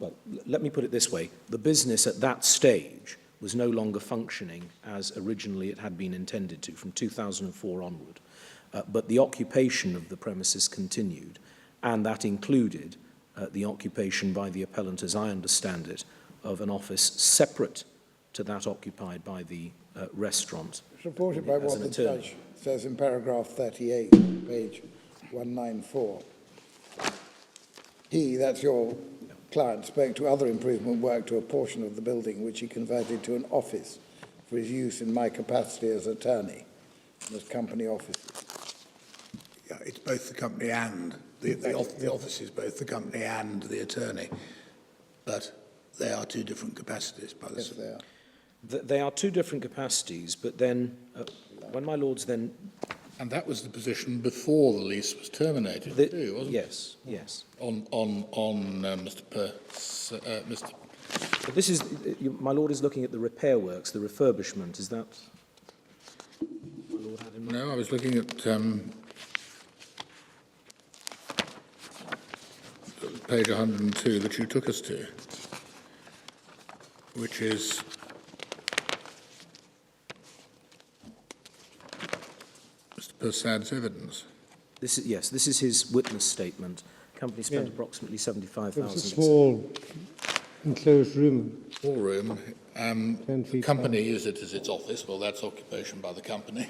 well, let me put it this way. The business at that stage was no longer functioning as originally it had been intended to from 2004 onward. But the occupation of the premises continued, and that included the occupation by the appellant, as I understand it, of an office separate to that occupied by the restaurant. Supported by as what an the attorney. judge says in paragraph 38, page 194. He, that's your client, spoke to other improvement work to a portion of the building which he converted to an office for his use in my capacity as attorney and as company office. Yeah, it's both the company and the office is both the company and the attorney, but they are two different capacities. By the Yes, they are. They are two different capacities, but then, when my lords then... And that was the position before the lease was terminated, too, wasn't it? Yes, yes. On Mr. But this is, my lord is looking at the repair works, the refurbishment, is that... My lord had in mind? No, I was looking at page 102 that you took us to, which is Mr. Persad's evidence. This is, yes, this is his witness statement. Company spent Yeah. approximately There was a 75,000. small enclosed room. Ballroom. 10 The feet company used it as its office. Well, that's occupation by the company.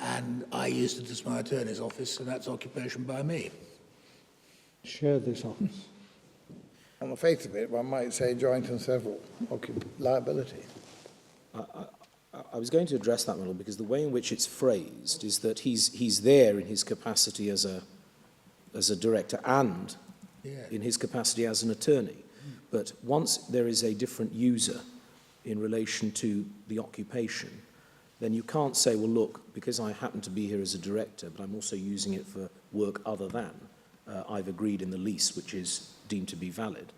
And I used it as my attorney's office, and that's occupation by me. Share this office. On the face of it, one might say joint and several liability. I was going to address that, my lord, because the way in which it's phrased is that he's there in his capacity as a director and in his capacity as an attorney. But once there is a different user in relation to the occupation, then you can't say, well, look, because I happen to be here as a director, but I'm also using it for work other than I've agreed in the lease, which is deemed to be valid.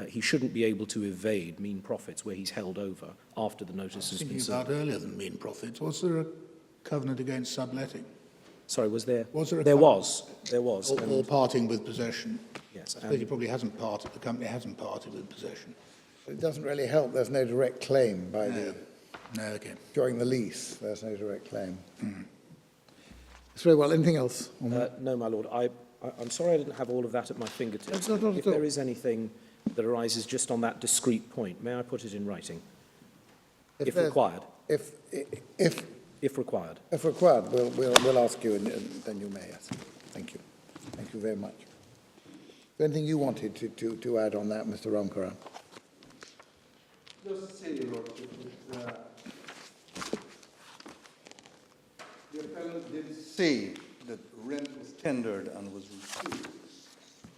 He shouldn't be able to evade mean profits where he's held over after the notice has been Thinking served. about earlier than mean profits, was there a covenant against subletting? Sorry, was there? Was there a There covenant? was. Or parting with possession? Yes. I suppose he probably hasn't parted, the company hasn't parted with possession. It doesn't really help. There's no direct claim by the, No, okay. during the lease. There's no direct claim. That's very well. Anything else? on that? No, my lord. I'm sorry I didn't have all of that at my fingertips. Not at If all. there is anything that arises just on that discrete point, may I put it in writing? If there's- required. If If required. required, we'll ask you, and then you may. Yes. Thank you. Thank you very much. Is there anything you wanted to add on that, Mr. Ramkaran? Just to say, Your Lordship, the appellant did say that rent was tendered and was received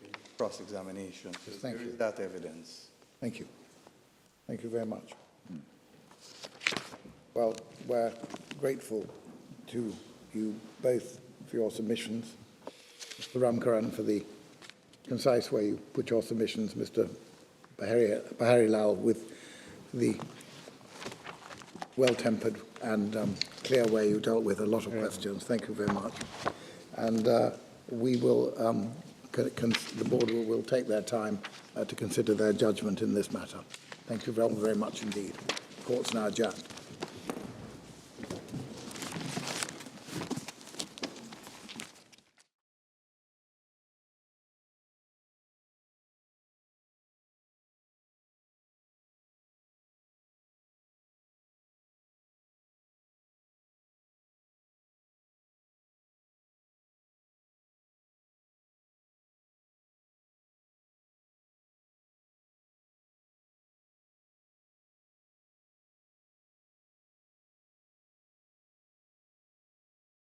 in cross-examination. So Thank there you. is that evidence. Thank you. Thank you very much. Well, we're grateful to you both for your submissions. Mr. Ramkaran for the concise way you put your submissions, Mr. Bahari Lal with the well-tempered and clear way you dealt with a lot of questions. Thank you very much. And we will, the board will take their time to consider their judgment in this matter. Thank you very, very much indeed. Court's now adjourned.